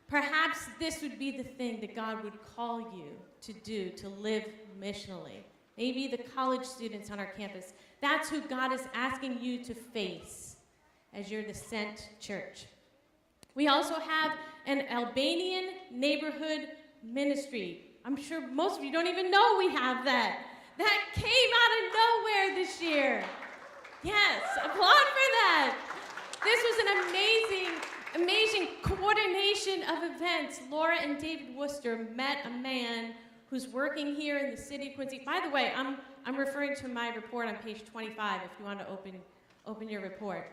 Perhaps this would be the thing that God would call you to do, to live missionally. Maybe the college students on our campus. That's who God is asking you to face as you're the sent church. We also have an Albanian neighborhood ministry. I'm sure most of you don't even know we have that. That came out of nowhere this year. Yes, applaud for that. This was an amazing coordination of events. Laura and David Worcester met a man who's working here in the city of Quincy. By the way, I'm referring to my report on page 25 if you want to open your report.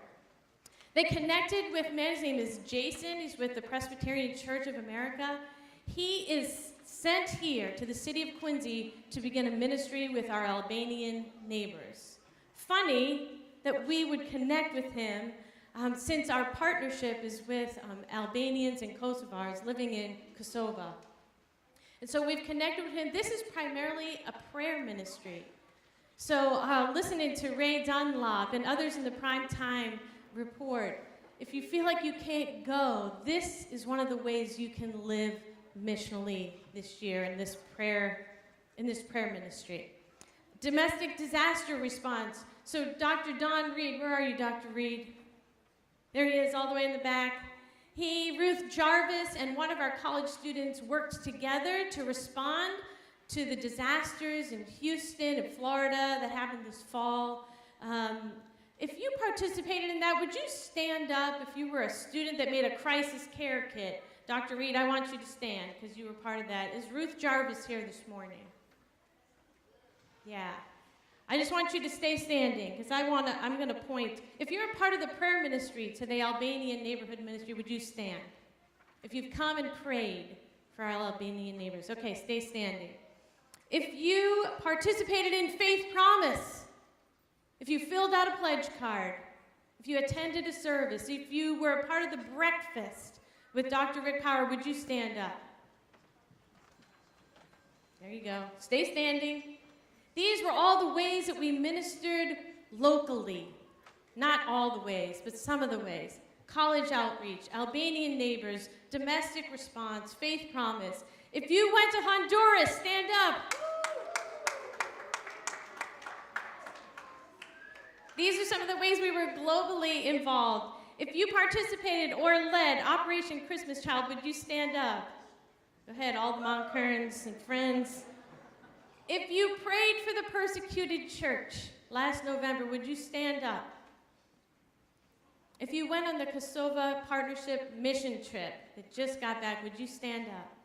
They connected with a man, his name is Jason. He's with the Presbyterian Church of America. He is sent here to the city of Quincy to begin a ministry with our Albanian neighbors. Funny that we would connect with him since our partnership is with Albanians and Kosovars living in Kosovo. And so we've connected with him. This is primarily a prayer ministry. So listening to Ray Dunlop and others in the Prime Time report, if you feel like you can't go, this is one of the ways you can live missionally this year in this prayer ministry. Domestic disaster response. So Dr. Don Reed, where are you, Dr. Reed? There he is, all the way in the back. Ruth Jarvis, and one of our college students worked together to respond to the disasters in Houston and Florida that happened this fall. If you participated in that, would you stand up if you were a student that made a crisis care kit? Dr. Reed, I want you to stand because you were part of that. Is Ruth Jarvis here this morning? Yeah. I just want you to stay standing because I'm going to point. If you're a part of the prayer ministry to the Albanian neighborhood ministry, would you stand? If you've come and prayed for our Albanian neighbors. Okay, stay standing. If you participated in Faith Promise, if you filled out a pledge card, if you attended a service, if you were a part of the breakfast with Dr. Rick Power, would you stand up? There you go. Stay standing. These were all the ways that we ministered locally. Not all the ways, but some of the ways. College outreach, Albanian neighbors, domestic response, Faith Promise. If you went to Honduras, stand up. These are some of the ways we were globally involved. If you participated or led Operation Christmas Child, would you stand up? Go ahead, all the Mount Kearns and friends. If you prayed for the persecuted church last November, would you stand up? If you went on the Kosovo Partnership mission trip that just got back, would you stand up?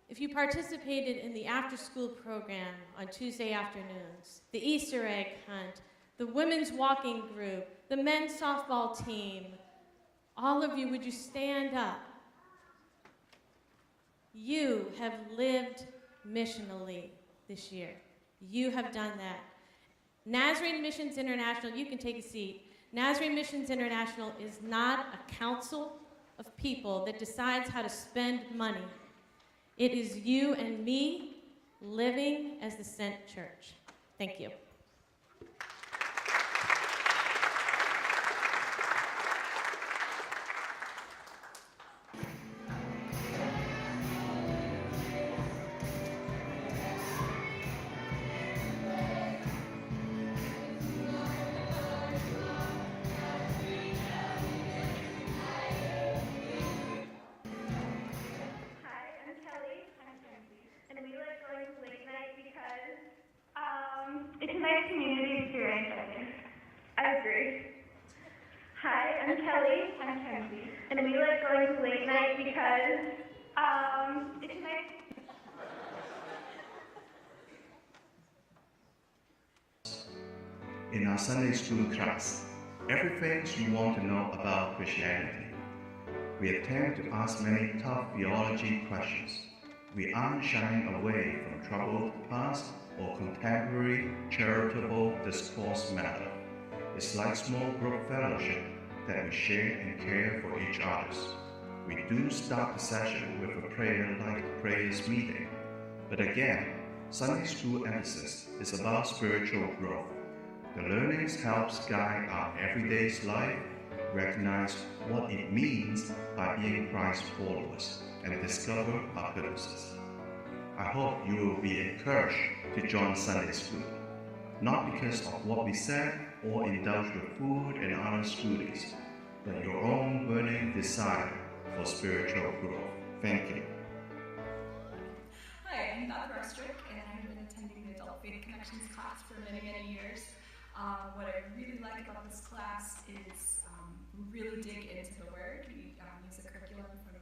If you participated in the after-school program on Tuesday afternoons, the Easter egg hunt, the women's walking group, the men's softball team, all of you, would you stand up? You have lived missionally this year. You have done that. Nazarene Missions International, you can take a seat. Nazarene Missions International is not a council of people that decides how to spend money. It is you and me living as the sent church. Thank you. It's a nice community experience, I think. I agree. Hi, I'm Kelly. I'm Kenzie. And we like going to late night because it's a nice... In our Sunday school class, everything you want to know about Christianity. We attempt to ask many tough theology questions. We aren't shying away from troubled past or contemporary charitable discourse matter. It's like small group fellowship that we share and care for each other. We do start the session with a prayer like praise meeting. But again, Sunday school emphasis is about spiritual growth. The learnings helps guide our everyday life, recognize what it means by being Christ followers, and discover our purposes. I hope you will be encouraged to join Sunday school, not because of what we said or indulge with food and other goodies, but your own burning desire for spiritual growth. Thank you. Hi, I'm Beth Rostrick, and I've been attending the Adult Faith Connections class for many, many years. What I really like about this class is we really dig into the Word. We use a curriculum from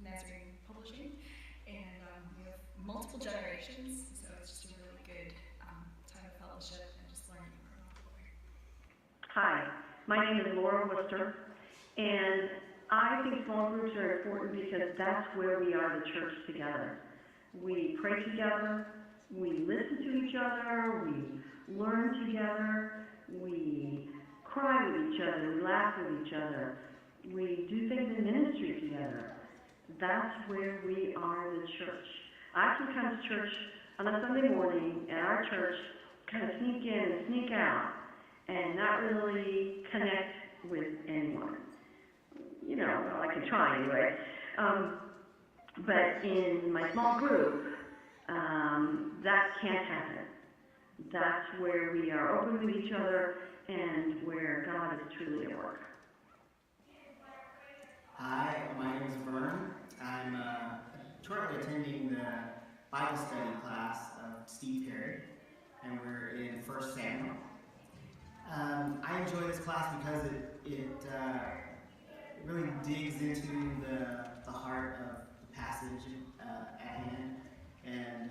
Nazarene Publishing, and we have multiple generations, so it's just a really good time of fellowship and just learning more about the Lord. Hi, my name is Laura Worcester, and I think small groups are important because that's where we are the church together. We pray together, we listen to each other, we learn together, we cry with each other, we laugh with each other, we do things in ministry together. That's where we are the church. I can come to church on a Sunday morning at our church, kind of sneak in and sneak out, and not really connect with anyone. You know, well, I can try anyway. But in my small group, that can't happen. That's where we are open with each other and where God is truly at work. Hi, my name is Vern. I'm currently attending the Bible study class of Steve Perry, and we're in 1 Samuel. I enjoy this class because it really digs into the heart of the passage at hand, and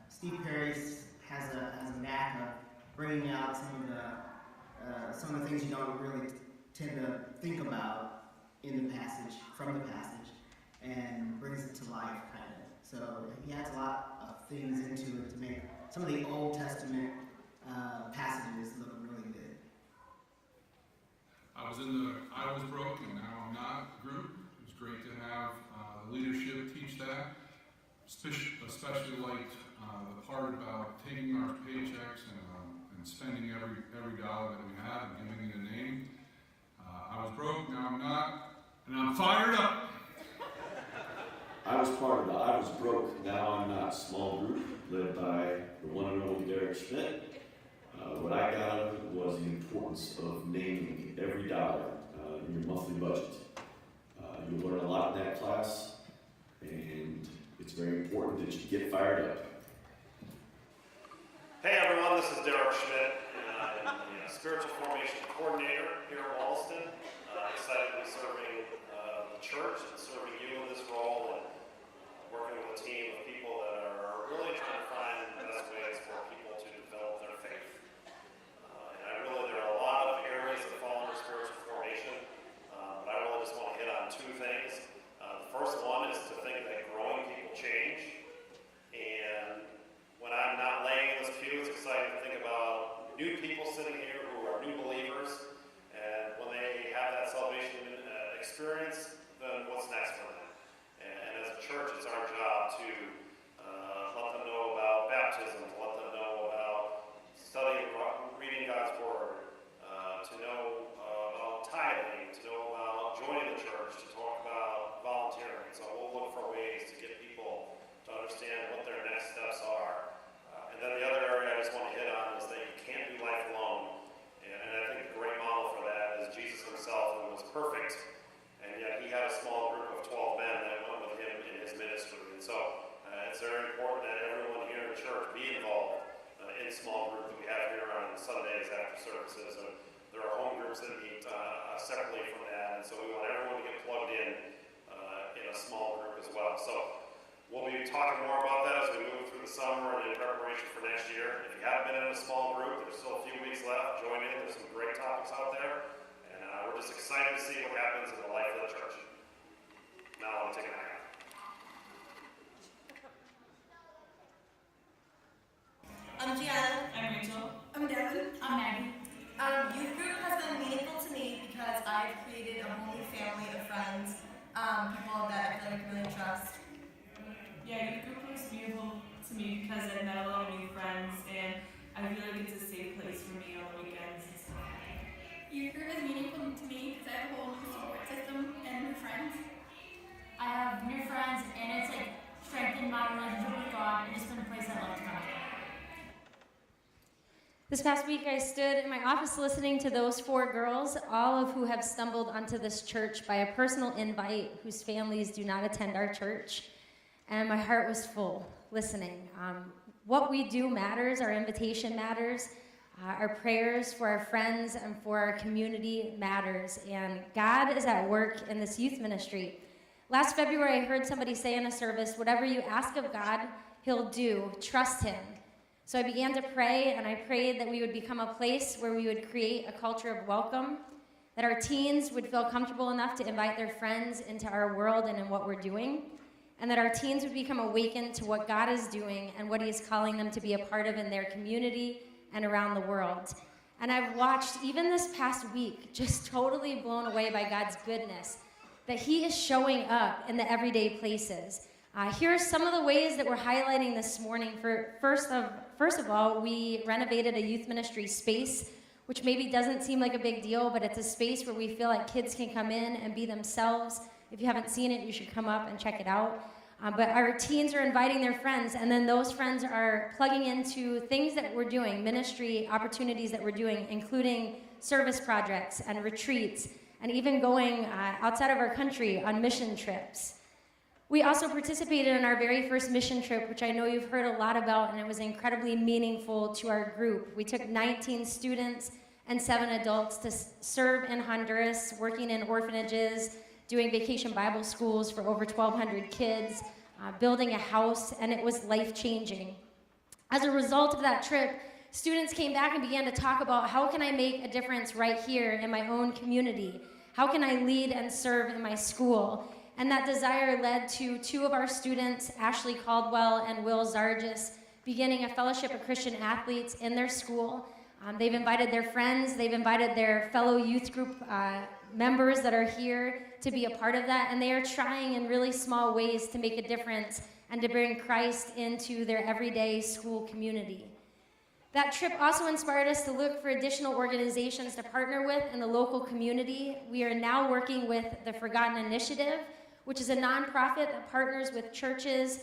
Steve Perry has a knack of bringing out some of the things you don't really tend to think about in the passage, from the passage, and brings it to life, kind of. So he adds a lot of things into it to make some of the Old Testament passages look really good. I was in the I Was Broke and Now I'm Not group. It was great to have leadership teach that. Especially liked the part about taking our paychecks and spending every dollar that we have and giving it a name. I was broke, now I'm not, and I'm fired up. I was part of the I Was Broke, Now I'm Not small group led by the one and only Derek Schmidt. What I got out of it was the importance of naming every dollar in your monthly budget. You'll learn a lot in that class, and it's very important that you get fired up. Hey everyone, this is Derek Schmidt, and I'm the Spiritual Formation Coordinator here at Wollaston. Excited to be serving the church and serving you in this role, and working with a team of people that are really trying to find the best ways for people to develop their faith. There are a lot of areas that fall under spiritual formation, but I really just want to hit on two things. The first one is to think that growing people change, and when I'm not laying in this pew, it's exciting to think about new people sitting here who are new believers, and when they have that salvation experience, then what's next for them? And as a church, it's our job to let them know about baptism, to let them know about studying, reading God's Word, to know about tithing, to know about joining the church, to talk about volunteering. So we'll look for ways to get people to understand what their next steps are. And then the other area I just want to hit on is that you can't do life alone. And I think the great model for that is Jesus himself, who was perfect, and yet he had a small group of 12 men that went with him in his ministry. And so it's very important that everyone here in church be involved in a small group that we have here on Sundays after services. And there are home groups that meet separately from that, and so we want everyone to get plugged in a small group as well. So we'll be talking more about that as we move through the summer and in preparation for next year. If you haven't been in a small group, there's still a few weeks left. Join in. There's some great topics out there, and we're just excited to see what happens in the life of the church. Now I'll take a nap. I'm Gianna. I'm Rachel. I'm Devin. I'm Maggie. Youth group has been meaningful to me because I've created a whole new family of friends, people that I feel like I can really trust. Yeah, youth group was beautiful to me because I met a lot of new friends, and I feel like it's a safe place for me on the weekends and stuff. Youth group is meaningful to me because I have a whole new support system and new friends. I have new friends, and it's like strengthened my relationship with God, and it's been a place I love to come to. This past week, I stood in my office listening to those 4 girls, all of who have stumbled onto this church by a personal invite, whose families do not attend our church. And my heart was full listening. What we do matters, our invitation matters, our prayers for our friends and for our community matters. And God is at work in this youth ministry. Last February, I heard somebody say in a service, whatever you ask of God, he'll do. Trust him. So I began to pray, and I prayed that we would become a place where we would create a culture of welcome, that our teens would feel comfortable enough to invite their friends into our world and in what we're doing, and that our teens would become awakened to what God is doing and what he is calling them to be a part of in their community and around the world. And I've watched, even this past week, just totally blown away by God's goodness, that he is showing up in the everyday places. Here are some of the ways that we're highlighting this morning. First of all, we renovated a youth ministry space, which maybe doesn't seem like a big deal, but it's a space where we feel like kids can come in and be themselves. If you haven't seen it, you should come up and check it out. But our teens are inviting their friends, and then those friends are plugging into things that we're doing, ministry opportunities that we're doing, including service projects and retreats, and even going outside of our country on mission trips. We also participated in our very first mission trip, which I know you've heard a lot about, and it was incredibly meaningful to our group. We took 19 students and 7 adults to serve in Honduras, working in orphanages, doing vacation Bible schools for over 1,200 kids, building a house, and it was life-changing. As a result of that trip, students came back and began to talk about how can I make a difference right here in my own community? How can I lead and serve in my school? And that desire led to 2 of our students, Ashley Caldwell and Will Zargis, beginning a fellowship of Christian athletes in their school. They've invited their friends, they've invited their fellow youth group members that are here to be a part of that, and they are trying in really small ways to make a difference and to bring Christ into their everyday school community. That trip also inspired us to look for additional organizations to partner with in the local community. We are now working with the Forgotten Initiative, which is a nonprofit that partners with churches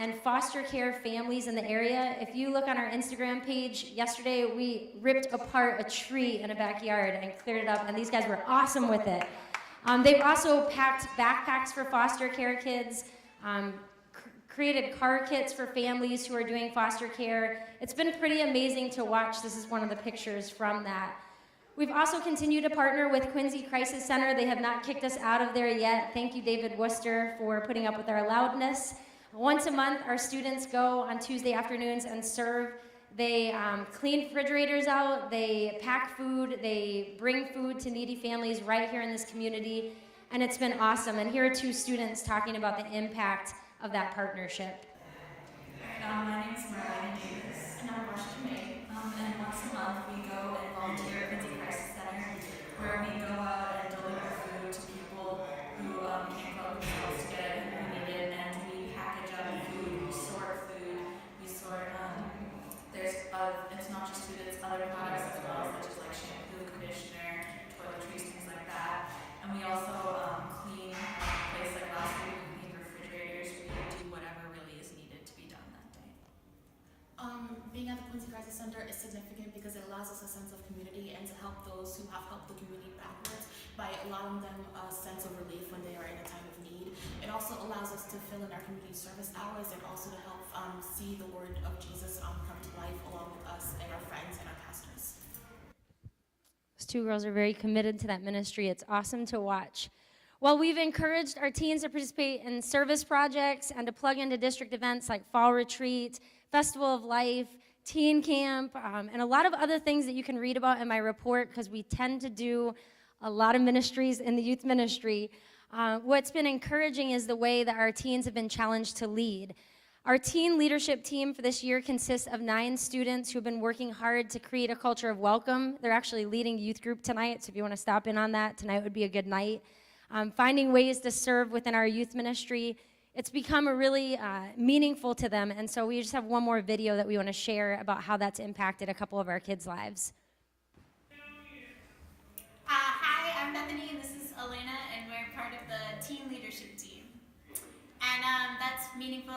and foster care families in the area. If you look on our Instagram page, yesterday we ripped apart a tree in a backyard and cleared it up, and these guys were awesome with it. They've also packed backpacks for foster care kids, created car kits for families who are doing foster care. It's been pretty amazing to watch. This is one of the pictures from that. We've also continued to partner with Quincy Crisis Center. They have not kicked us out of there yet. Thank you, David Worcester, for putting up with our loudness. Once a month, our students go on Tuesday afternoons and serve. They clean refrigerators out, they pack food, they bring food to needy families right here in this community, and it's been awesome. And here are two students talking about the impact of that partnership. My name is Marlena Davis, and I'm Washington May. And once a month, we go and volunteer at Quincy Crisis Center, where we go out and deliver food to people who can't go themselves to get it and who need it. And we package up food, we sort food, we sort. It's not just food; it's other products as well, such as like shampoo, conditioner, toiletries, things like that. And we also clean a place like last week. We clean refrigerators. We do whatever really is needed to be done that day. Being at the Quincy Crisis Center is significant because it allows us a sense of community and to help those who have helped the community backwards by allowing them a sense of relief when they are in a time of need. It also allows us to fill in our community service hours and also to help see the word of Jesus come to life along with us and our friends and our pastors. Those two girls are very committed to that ministry. It's awesome to watch. Well, we've encouraged our teens to participate in service projects and to plug into district events like Fall Retreat, Festival of Life, Teen Camp, and a lot of other things that you can read about in my report, because we tend to do a lot of ministries in the youth ministry. What's been encouraging is the way that our teens have been challenged to lead. Our teen leadership team for this year consists of 9 students who have been working hard to create a culture of welcome. They're actually leading youth group tonight, so if you want to stop in on that, tonight would be a good night. Finding ways to serve within our youth ministry. It's become a really meaningful to them, and so we just have one more video that we want to share about how that's impacted a couple of our kids' lives. Hi, I'm Bethany, and this is Elena, and we're part of the teen leadership team. And that's meaningful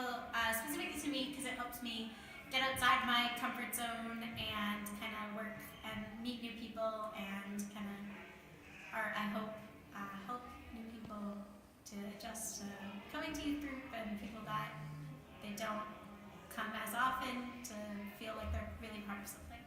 specifically to me because it helps me get outside my comfort zone and kind of work and meet new people and kind of, or I hope help new people to adjust to coming to youth group and people that they don't come as often to feel like they're really part of something.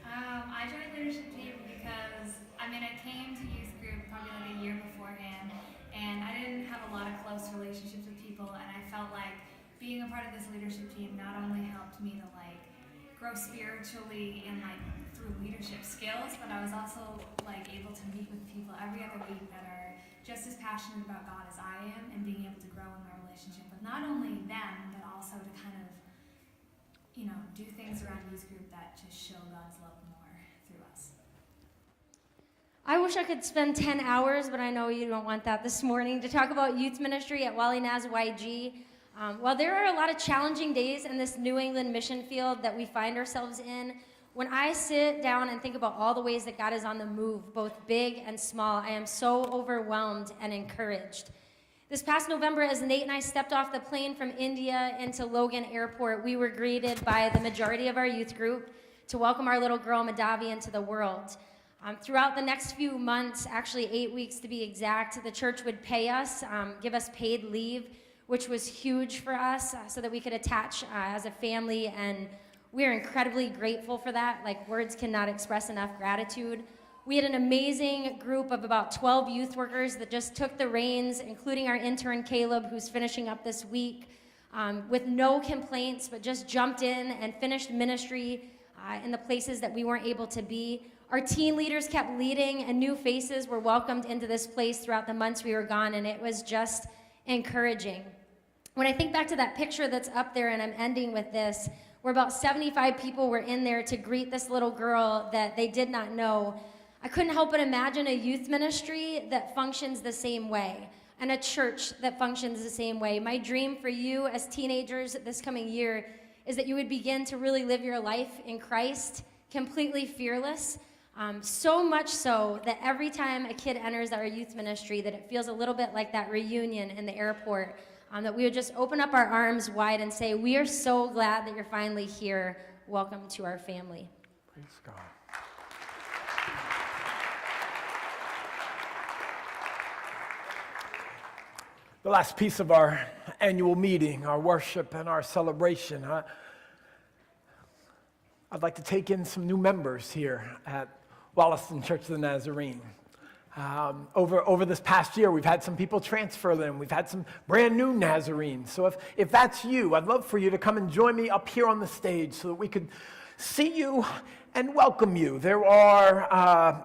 I joined leadership team because I came to youth group probably like a year beforehand, and I didn't have a lot of close relationships with people, and I felt like being a part of this leadership team not only helped me to grow spiritually and through leadership skills, but I was also able to meet with people every other week that are just as passionate about God as I am, and being able to grow in my relationship with not only them, but also to kind of, do things around youth group that just show God's love more through us. I wish I could spend 10 hours, but I know you don't want that this morning, to talk about youth ministry at Wally Naz YG. While there are a lot of challenging days in this New England mission field that we find ourselves in, when I sit down and think about all the ways that God is on the move, both big and small, I am so overwhelmed and encouraged. This past November, as Nate and I stepped off the plane from India into Logan Airport, we were greeted by the majority of our youth group to welcome our little girl, Madavi, into the world. Throughout the next few months, actually 8 weeks to be exact, the church would pay us, give us paid leave, which was huge for us, so that we could attach as a family, and we are incredibly grateful for that. Words cannot express enough gratitude. We had an amazing group of about 12 youth workers that just took the reins, including our intern Caleb, who's finishing up this week, with no complaints, but just jumped in and finished ministry in the places that we weren't able to be. Our teen leaders kept leading, and new faces were welcomed into this place throughout the months we were gone, and it was just encouraging. When I think back to that picture that's up there, and I'm ending with this, where about 75 people were in there to greet this little girl that they did not know, I couldn't help but imagine a youth ministry that functions the same way, and a church that functions the same way. My dream for you as teenagers this coming year is that you would begin to really live your life in Christ, completely fearless, So much so that every time a kid enters our youth ministry, that it feels a little bit like that reunion in the airport, that we would just open up our arms wide and say, we are so glad that you're finally here. Welcome to our family. Praise God. The last piece of our annual meeting, our worship and our celebration, I'd like to take in some new members here at Wollaston Church of the Nazarene. Over this past year, we've had some people transfer them. We've had some brand new Nazarenes. So if that's you, I'd love for you to come and join me up here on the stage so that we could see you and welcome you. There are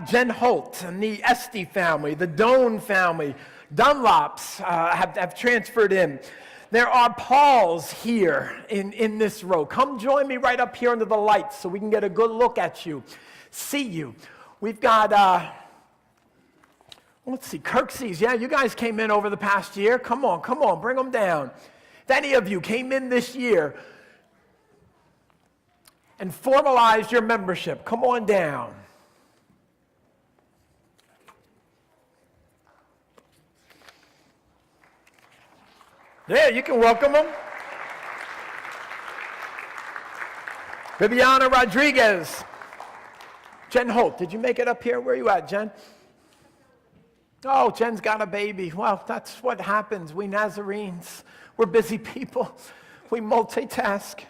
Jen Holt and the Esty family, the Doan family, Dunlops have transferred in. There are Pauls here in this row. Come join me right up here under the lights so we can get a good look at you, see you. We've got, let's see, Kirksey's. Yeah, you guys came in over the past year. Come on, bring them down. If any of you came in this year and formalized your membership, come on down. Yeah, you can welcome them. Viviana Rodriguez. Jen Holt, did you make it up here? Where are you at, Jen? Oh, Jen's got a baby. Well, that's what happens. We Nazarenes, we're busy people. We multitask.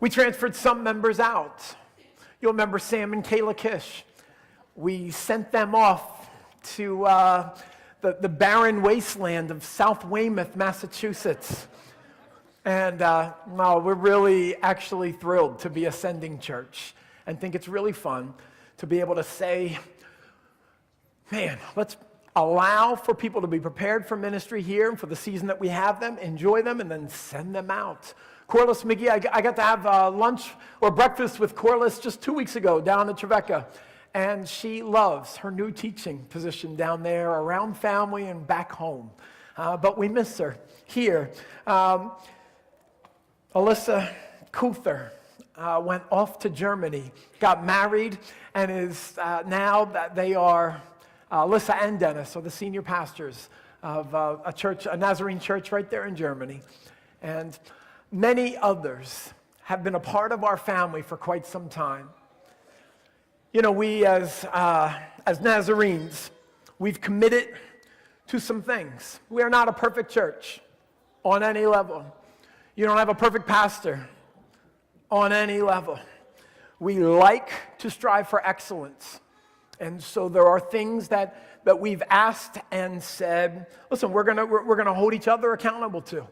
We transferred some members out. You'll remember Sam and Kayla Kish. We sent them off to the barren wasteland of South Weymouth, Massachusetts. And we're really actually thrilled to be Ascending Church and think it's really fun to be able to say, man, let's allow for people to be prepared for ministry here and for the season that we have them, enjoy them, and then send them out. Corliss McGee, I got to have lunch or breakfast with Corliss just 2 weeks ago down at Trevecca. And she loves her new teaching position down there around family and back home. But we miss her here. Alyssa Kuther went off to Germany, got married, and is now that they are, Alyssa and Dennis are the senior pastors of a Nazarene church right there in Germany. And many others have been a part of our family for quite some time. You know, we as Nazarenes, we've committed to some things. We are not a perfect church on any level. You don't have a perfect pastor on any level. We like to strive for excellence. And so there are things that we've asked and said, listen, we're gonna hold each other accountable to.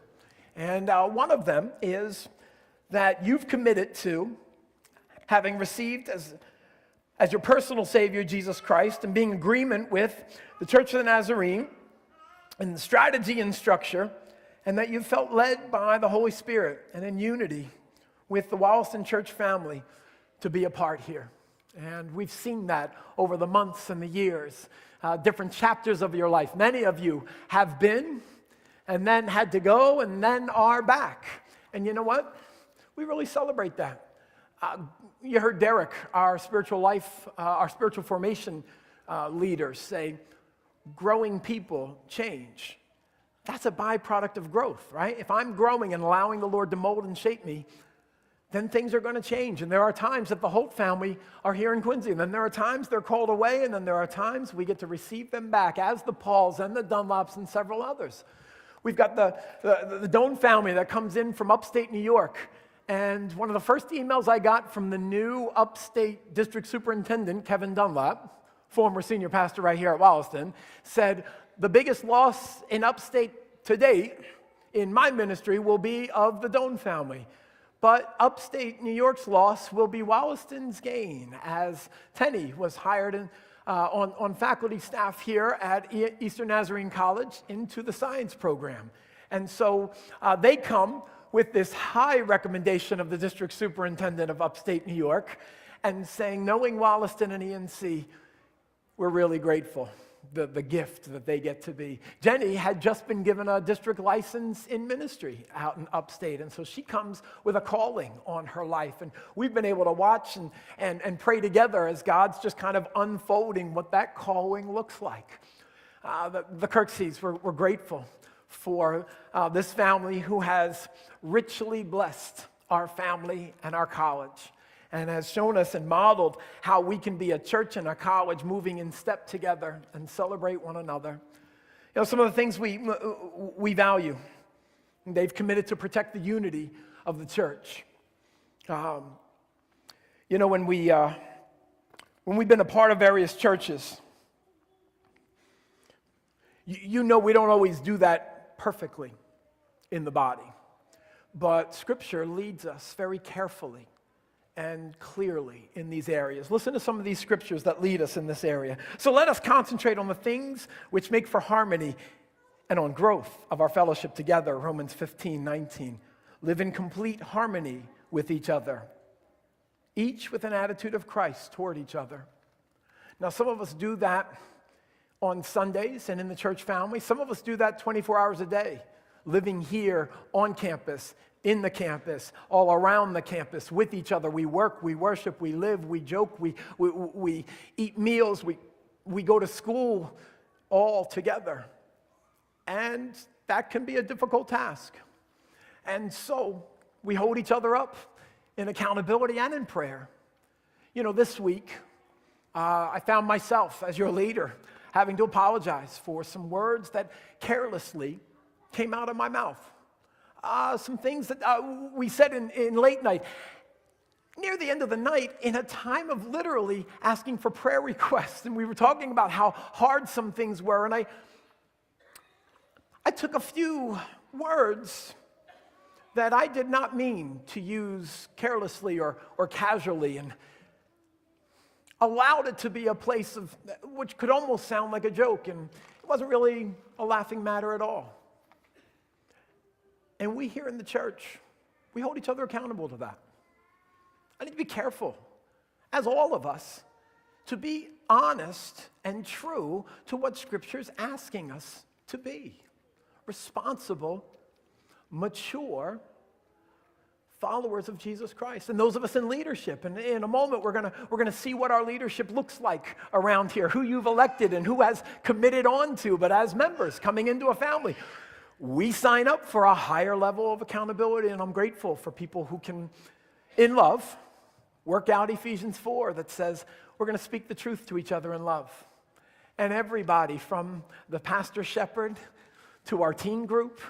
And one of them is that you've committed to having received as your personal Savior, Jesus Christ, and being in agreement with the Church of the Nazarene and the strategy and structure, and that you've felt led by the Holy Spirit and in unity with the Wollaston Church family to be a part here. And we've seen that over the months and the years, different chapters of your life. Many of you have been and then had to go and then are back. And you know what? We really celebrate that. You heard Derek, our spiritual life, our spiritual formation leader, say, growing people change. That's a byproduct of growth, right? If I'm growing and allowing the Lord to mold and shape me, then things are going to change. And there are times that the Holt family are here in Quincy, and then there are times they're called away, and then there are times we get to receive them back, as the Pauls and the Dunlops and several others. We've got the Doan family that comes in from upstate New York. And one of the first emails I got from the new upstate district superintendent, Kevin Dunlap, former senior pastor right here at Wollaston, said, the biggest loss in upstate to date in my ministry will be of the Doan family. But upstate New York's loss will be Wollaston's gain, as Tenny was hired on faculty staff here at Eastern Nazarene College into the science program. And so they come with this high recommendation of the district superintendent of upstate New York and saying, knowing Wollaston and ENC, we're really grateful the gift that they get to be. Jenny had just been given a district license in ministry out in upstate, and so she comes with a calling on her life. And we've been able to watch and pray together as God's just kind of unfolding what that calling looks like. The Kirkseys, we're grateful for this family who has richly blessed our family and our college, and has shown us and modeled how we can be a church and a college moving in step together and celebrate one another. You know, some of the things we value. They've committed to protect the unity of the church. You know, when we've been a part of various churches, you know we don't always do that perfectly in the body. But Scripture leads us very carefully and clearly in these areas. Listen to some of these scriptures that lead us in this area. So let us concentrate on the things which make for harmony and on growth of our fellowship together, Romans 15:19. Live in complete harmony with each other, each with an attitude of Christ toward each other. Now, some of us do that on Sundays and in the church family. Some of us do that 24 hours a day, living here on campus, in the campus, all around the campus, with each other. We work, we worship, we live, we joke, we eat meals, we go to school all together. And that can be a difficult task. And so we hold each other up in accountability and in prayer. You know, this week, I found myself, as your leader, having to apologize for some words that carelessly came out of my mouth. Some things that we said in late night. Near the end of the night, in a time of literally asking for prayer requests, and we were talking about how hard some things were, and I took a few words that I did not mean to use carelessly or casually, and allowed it to be a place of which could almost sound like a joke, and it wasn't really a laughing matter at all. And we here in the church, we hold each other accountable to that. I need to be careful, as all of us, to be honest and true to what Scripture's asking us to be. Responsible, mature followers of Jesus Christ. And those of us in leadership. And in a moment, we're gonna see what our leadership looks like around here, who you've elected and who has committed on to. But as members coming into a family, we sign up for a higher level of accountability, and I'm grateful for people who can, in love, work out Ephesians 4 that says we're going to speak the truth to each other in love. And everybody, from the pastor shepherd to our teen group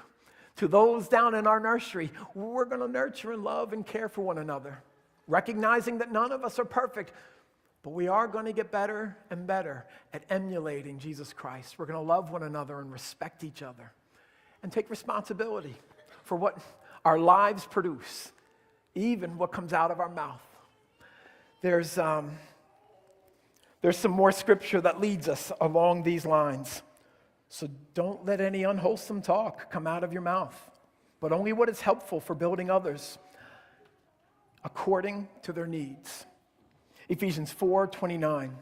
to those down in our nursery, we're going to nurture and love and care for one another, recognizing that none of us are perfect, but we are going to get better and better at emulating Jesus Christ. We're going to love one another and respect each other, and take responsibility for what our lives produce, even what comes out of our mouth. There's some more scripture that leads us along these lines. So don't let any unwholesome talk come out of your mouth, but only what is helpful for building others according to their needs. Ephesians 4:29.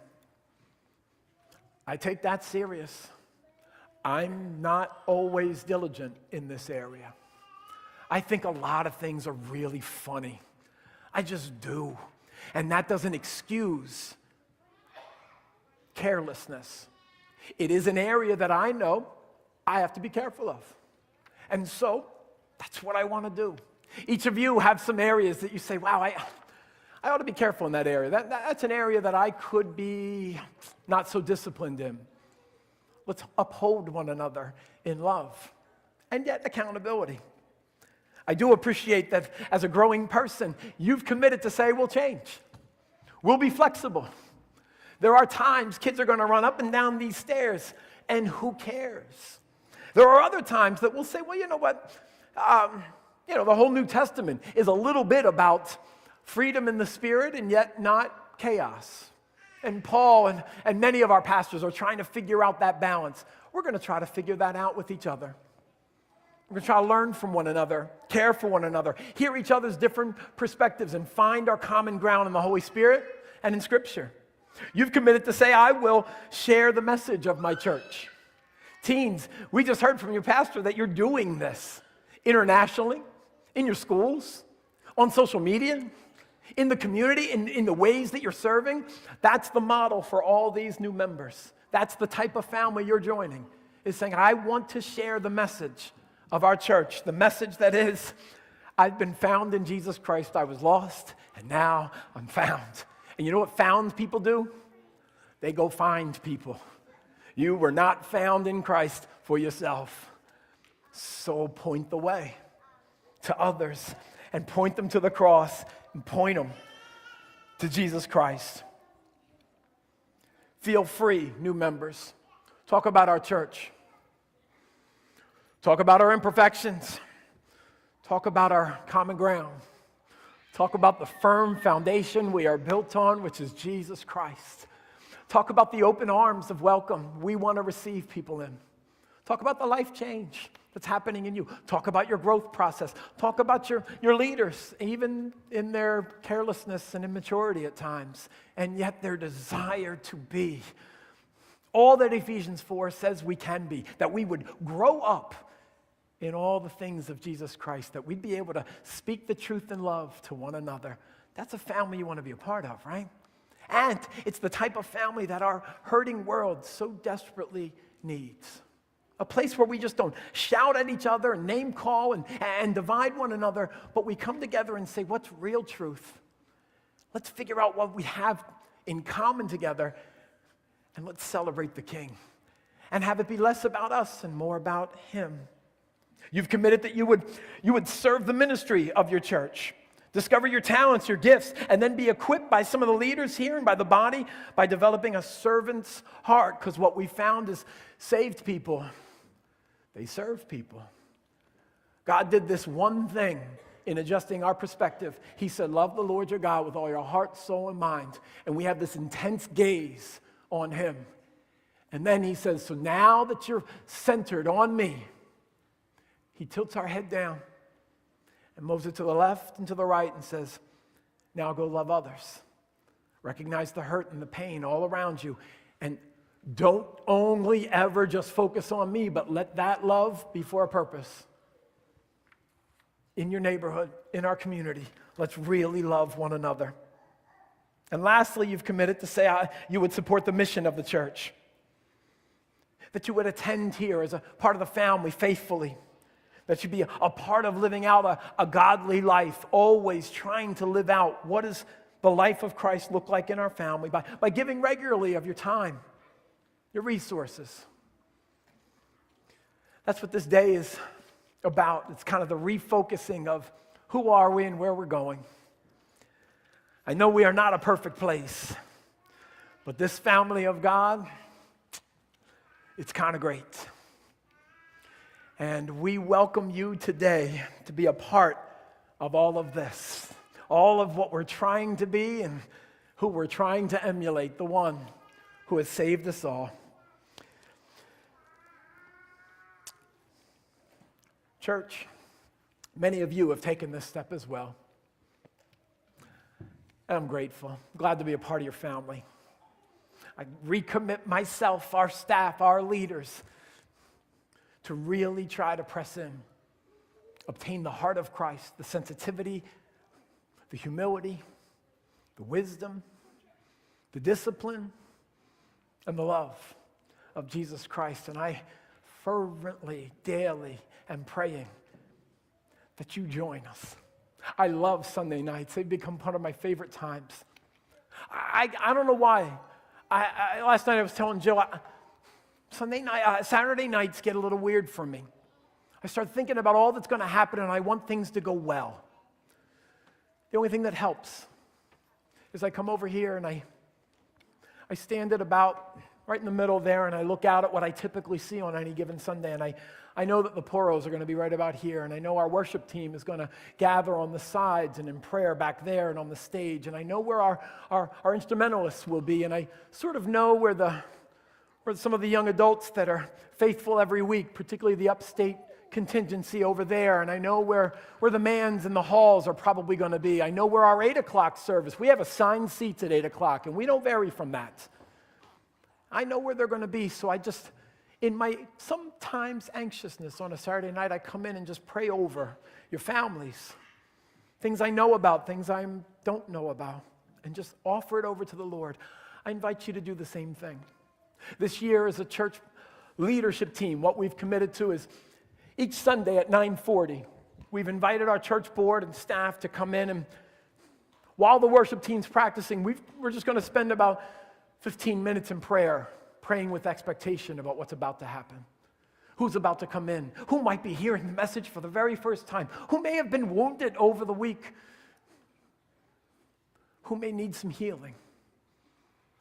I take that serious. I'm not always diligent in this area. I think a lot of things are really funny. I just do. And that doesn't excuse carelessness. It is an area that I know I have to be careful of. And so that's what I want to do. Each of you have some areas that you say, wow, I ought to be careful in that area. That's an area that I could be not so disciplined in. Let's uphold one another in love and yet accountability. I do appreciate that as a growing person, you've committed to say we'll change. We'll be flexible. There are times kids are going to run up and down these stairs, and who cares? There are other times that we'll say, well, you know what? The whole New Testament is a little bit about freedom in the spirit and yet not chaos. And Paul and many of our pastors are trying to figure out that balance. We're going to try to figure that out with each other. We're going to try to learn from one another, care for one another, hear each other's different perspectives, and find our common ground in the Holy Spirit and in Scripture. You've committed to say, I will share the message of my church. Teens, we just heard from your pastor that you're doing this internationally, in your schools, on social media, in the community, in the ways that you're serving. That's the model for all these new members. That's the type of family you're joining, is saying, I want to share the message of our church, the message that is, I've been found in Jesus Christ. I was lost, and now I'm found. And you know what found people do? They go find people. You were not found in Christ for yourself. So point the way to others and point them to the cross and point them to Jesus Christ. Feel free, new members. Talk about our church. Talk about our imperfections. Talk about our common ground. Talk about the firm foundation we are built on, which is Jesus Christ. Talk about the open arms of welcome we want to receive people in. Talk about the life change that's happening in you. Talk about your growth process. Talk about your leaders, even in their carelessness and immaturity at times, and yet their desire to be all that Ephesians 4 says we can be, that we would grow up in all the things of Jesus Christ, that we'd be able to speak the truth in love to one another. That's a family you want to be a part of, right? And it's the type of family that our hurting world so desperately needs. A place where we just don't shout at each other and name call and divide one another, but we come together and say, what's real truth? Let's figure out what we have in common together, and let's celebrate the King and have it be less about us and more about Him. You've committed that you would serve the ministry of your church, discover your talents, your gifts, and then be equipped by some of the leaders here and by the body by developing a servant's heart, because what we found is saved people, they serve people. God did this one thing in adjusting our perspective. He said, love the Lord your God with all your heart, soul, and mind. And we have this intense gaze on Him. And then He says, so now that you're centered on me, He tilts our head down and moves it to the left and to the right and says, now go love others. Recognize the hurt and the pain all around you. And don't only ever just focus on me, but let that love be for a purpose. In your neighborhood, in our community, let's really love one another. And lastly, you've committed to say you would support the mission of the church. That you would attend here as a part of the family faithfully. That you be a part of living out a godly life, always trying to live out what does the life of Christ look like in our family by giving regularly of your time, your resources. That's what this day is about. It's kind of the refocusing of who are we and where we're going. I know we are not a perfect place, but this family of God, it's kind of great. And we welcome you today to be a part of all of this, all of what we're trying to be and who we're trying to emulate, the one who has saved us all. Church, many of you have taken this step as well. And I'm grateful. I'm glad to be a part of your family. I recommit myself, our staff, our leaders, to really try to press in, obtain the heart of Christ, the sensitivity, the humility, the wisdom, the discipline, and the love of Jesus Christ. And I fervently, daily am praying that you join us. I love Sunday nights. They've become part of my favorite times. I don't know why. Last night I was telling Jill, Saturday nights get a little weird for me. I start thinking about all that's going to happen and I want things to go well. The only thing that helps is I come over here and I stand at about right in the middle there and I look out at what I typically see on any given Sunday, and I know that the poros are going to be right about here, and I know our worship team is going to gather on the sides and in prayer back there and on the stage, and I know where our instrumentalists will be, and I sort of know where some of the young adults that are faithful every week, particularly the upstate contingency over there, and I know where the mans and the halls are probably going to be. I know where our 8 o'clock service, we have assigned seats at 8 o'clock, and we don't vary from that. I know where they're going to be, so I just, in my sometimes anxiousness on a Saturday night, I come in and just pray over your families, things I know about, things I don't know about, and just offer it over to the Lord. I invite you to do the same thing. This year as a church leadership team, what we've committed to is each Sunday at 9:40, we've invited our church board and staff to come in, and while the worship team's practicing, we're just going to spend about 15 minutes in prayer, praying with expectation about what's about to happen. Who's about to come in? Who might be hearing the message for the very first time? Who may have been wounded over the week? Who may need some healing?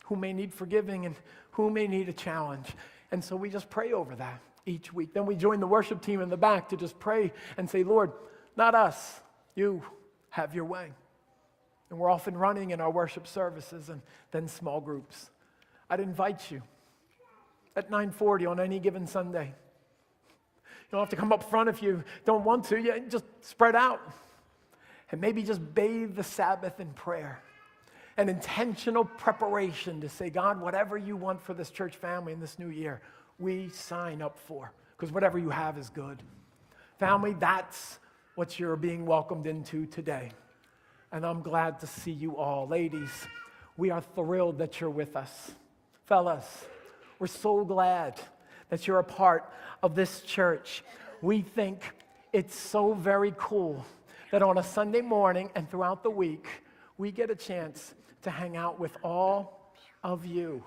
Who may need forgiving, and who may need a challenge? And so we just pray over that each week. Then we join the worship team in the back to just pray and say, Lord, not us, you have your way. And we're often running in our worship services and then small groups. I'd invite you at 9:40 on any given Sunday. You don't have to come up front if you don't want to. You just spread out and maybe just bathe the Sabbath in prayer. An intentional preparation to say, God, whatever you want for this church family in this new year, we sign up for, because whatever you have is good. Family, that's what you're being welcomed into today. And I'm glad to see you all. Ladies, we are thrilled that you're with us. Fellas, we're so glad that you're a part of this church. We think it's so very cool that on a Sunday morning and throughout the week, we get a chance to hang out with all of you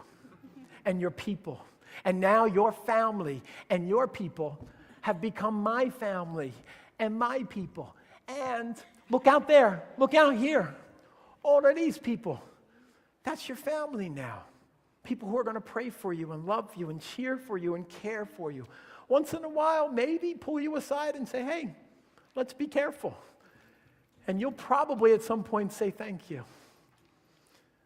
and your people. And now your family and your people have become my family and my people. And look out there, look out here. All of these people, that's your family now. People who are going to pray for you and love you and cheer for you and care for you. Once in a while, maybe pull you aside and say, hey, let's be careful. And you'll probably at some point say thank you.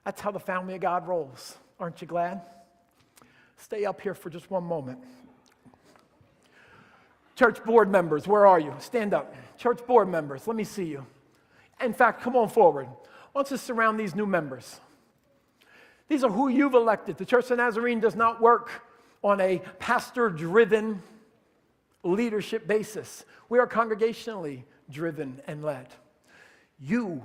That's how the family of God rolls. Aren't you glad? Stay up here for just one moment. Church board members, where are you? Stand up. Church board members, let me see you. In fact, come on forward. I want you to surround these new members. These are who you've elected. The Church of Nazarene does not work on a pastor-driven leadership basis. We are congregationally driven and led. You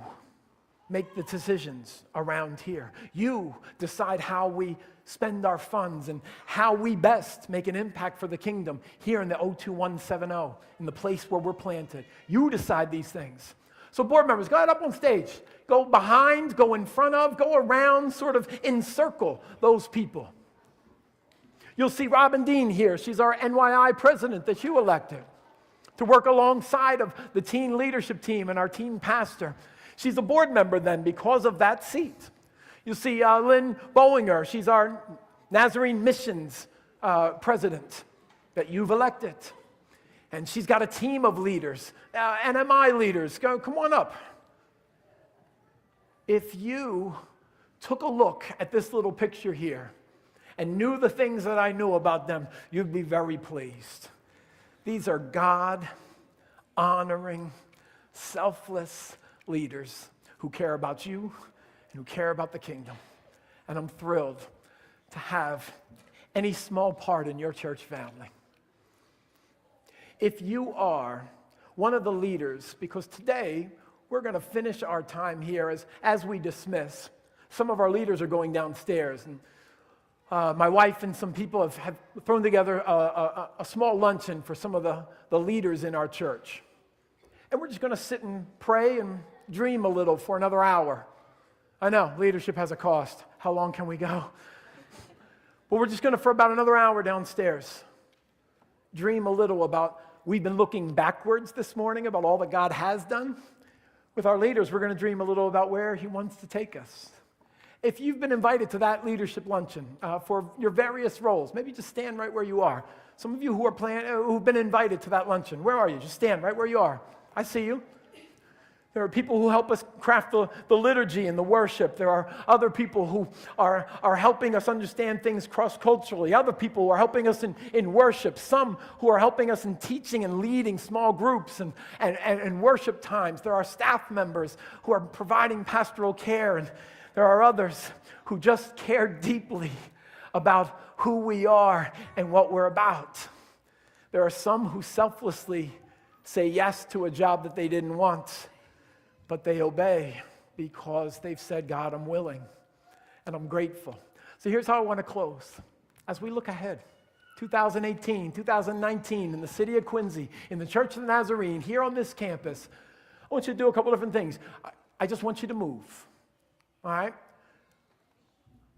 make the decisions around here. You decide how we spend our funds and how we best make an impact for the kingdom here in the 02170, in the place where we're planted. You decide these things. So board members, go ahead up on stage. Go behind, go in front of, go around, sort of encircle those people. You'll see Robin Dean here. She's our NYI president that you elected to work alongside of the teen leadership team and our teen pastor. She's a board member then because of that seat. You'll see Lynn Bollinger. She's our Nazarene missions president that you've elected. And she's got a team of leaders, NMI leaders. Come on up. If you took a look at this little picture here and knew the things that I knew about them, you'd be very pleased. These are God-honoring, selfless leaders who care about you and who care about the kingdom. And I'm thrilled to have any small part in your church family. If you are one of the leaders, because today we're going to finish our time here as we dismiss. Some of our leaders are going downstairs, and my wife and some people have thrown together a small luncheon for some of the leaders in our church. And we're just going to sit and pray and dream a little for another hour. I know, leadership has a cost. How long can we go? But we're just going to, for about another hour downstairs, dream a little about, we've been looking backwards this morning about all that God has done. With our leaders, we're going to dream a little about where He wants to take us. If you've been invited to that leadership luncheon for your various roles, maybe just stand right where you are. Some of you who are who've been invited to that luncheon, where are you? Just stand right where you are. I see you. There are people who help us craft the liturgy and the worship. There are other people who are helping us understand things cross-culturally. Other people who are helping us in worship. Some who are helping us in teaching and leading small groups and worship times. There are staff members who are providing pastoral care. And there are others who just care deeply about who we are and what we're about. There are some who selflessly say yes to a job that they didn't want, but they obey because they've said, God, I'm willing and I'm grateful. So here's how I want to close. As we look ahead, 2018, 2019, in the city of Quincy, in the Church of the Nazarene, here on this campus, I want you to do a couple different things. I just want you to move, all right?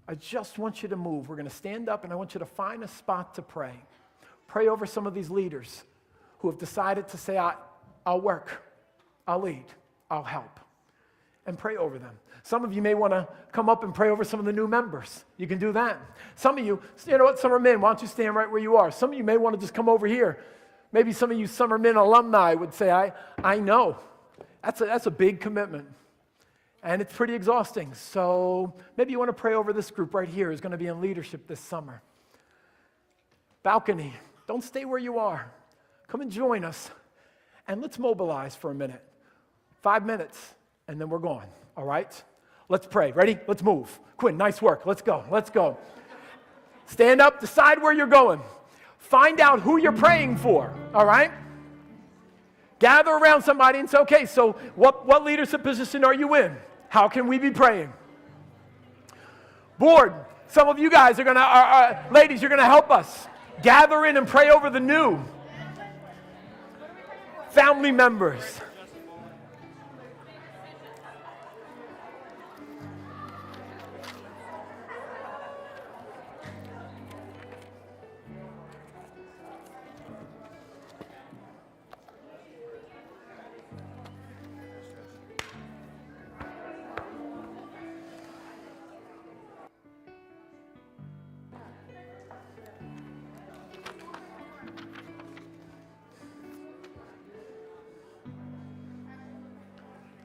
I just want you to move. We're going to stand up, and I want you to find a spot to pray. Pray over some of these leaders who have decided to say, I'll work, I'll lead, I'll help, and pray over them. Some of you may want to come up and pray over some of the new members. You can do that. Some of you know what, Summer Men, why don't you stand right where you are? Some of you may want to just come over here. Maybe some of you Summer Men alumni would say, I know. That's a big commitment. And it's pretty exhausting. So maybe you want to pray over this group right here who's going to be in leadership this summer. Balcony, don't stay where you are. Come and join us. And let's mobilize for a minute. 5 minutes, and then we're gone. All right? Let's pray. Ready? Let's move. Quinn, nice work. Let's go. Let's go. Stand up. Decide where you're going. Find out who you're praying for. All right? Gather around somebody and say, okay, so what leadership position are you in? How can we be praying? Board, some of you guys are going to, ladies, you're going to help us. Gather in and pray over the new. Family members.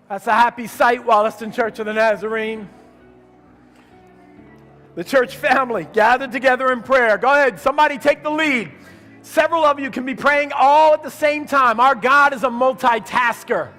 That's a happy sight, Wollaston Church of the Nazarene. The church family gathered together in prayer. Go ahead, somebody take the lead. Several of you can be praying all at the same time. Our God is a multitasker.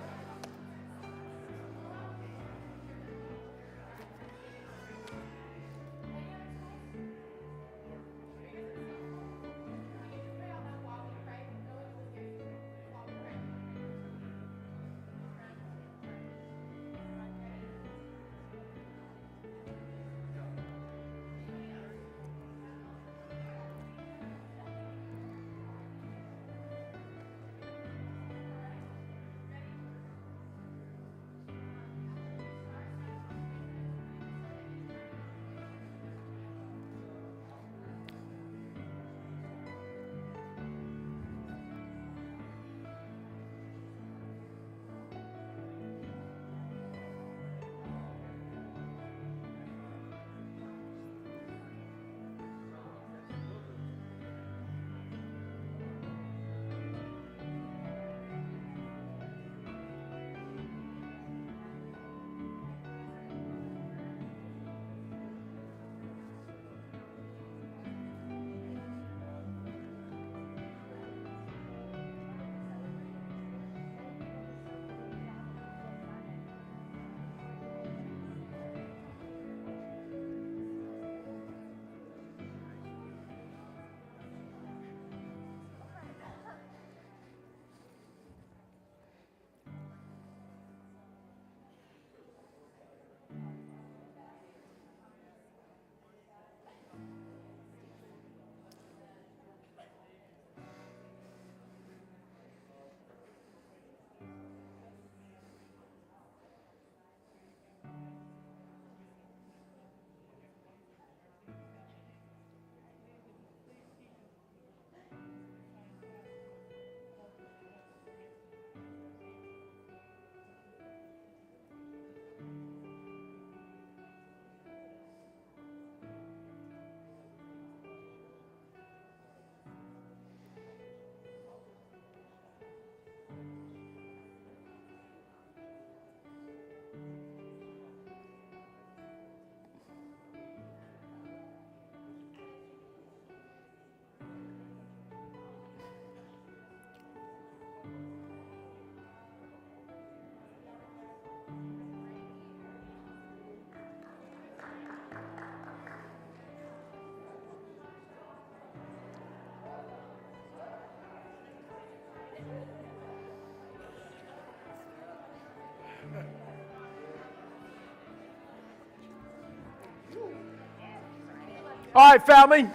All right, family,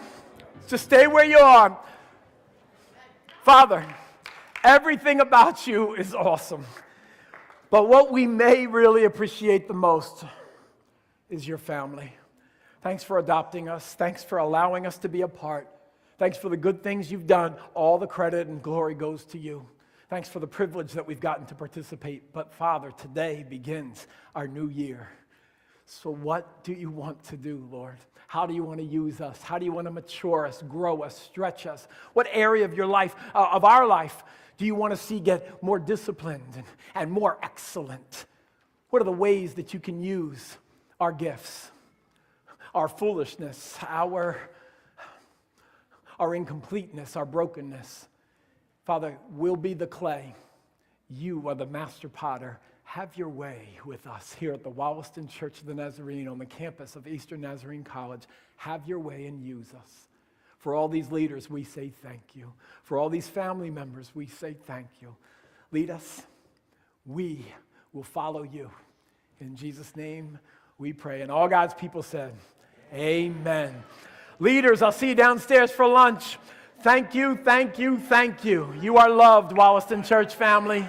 just stay where you are. Father, everything about you is awesome. But what we may really appreciate the most is your family. Thanks for adopting us. Thanks for allowing us to be a part. Thanks for the good things you've done. All the credit and glory goes to you. Thanks for the privilege that we've gotten to participate. But Father, today begins our new year. So what do you want to do, Lord? How do you want to use us? How do you want to mature us, grow us, stretch us? What area of your life, of our life, do you want to see get more disciplined and more excellent? What are the ways that you can use our gifts, our foolishness, our incompleteness, our brokenness? Father, we'll be the clay. You are the master potter. Have your way with us here at the Wollaston Church of the Nazarene on the campus of Eastern Nazarene College. Have your way and use us. For all these leaders, we say thank you. For all these family members, we say thank you. Lead us. We will follow you. In Jesus' name we pray. And all God's people said, amen. Leaders, I'll see you downstairs for lunch. Thank you, thank you, thank you. You are loved, Wollaston Church family.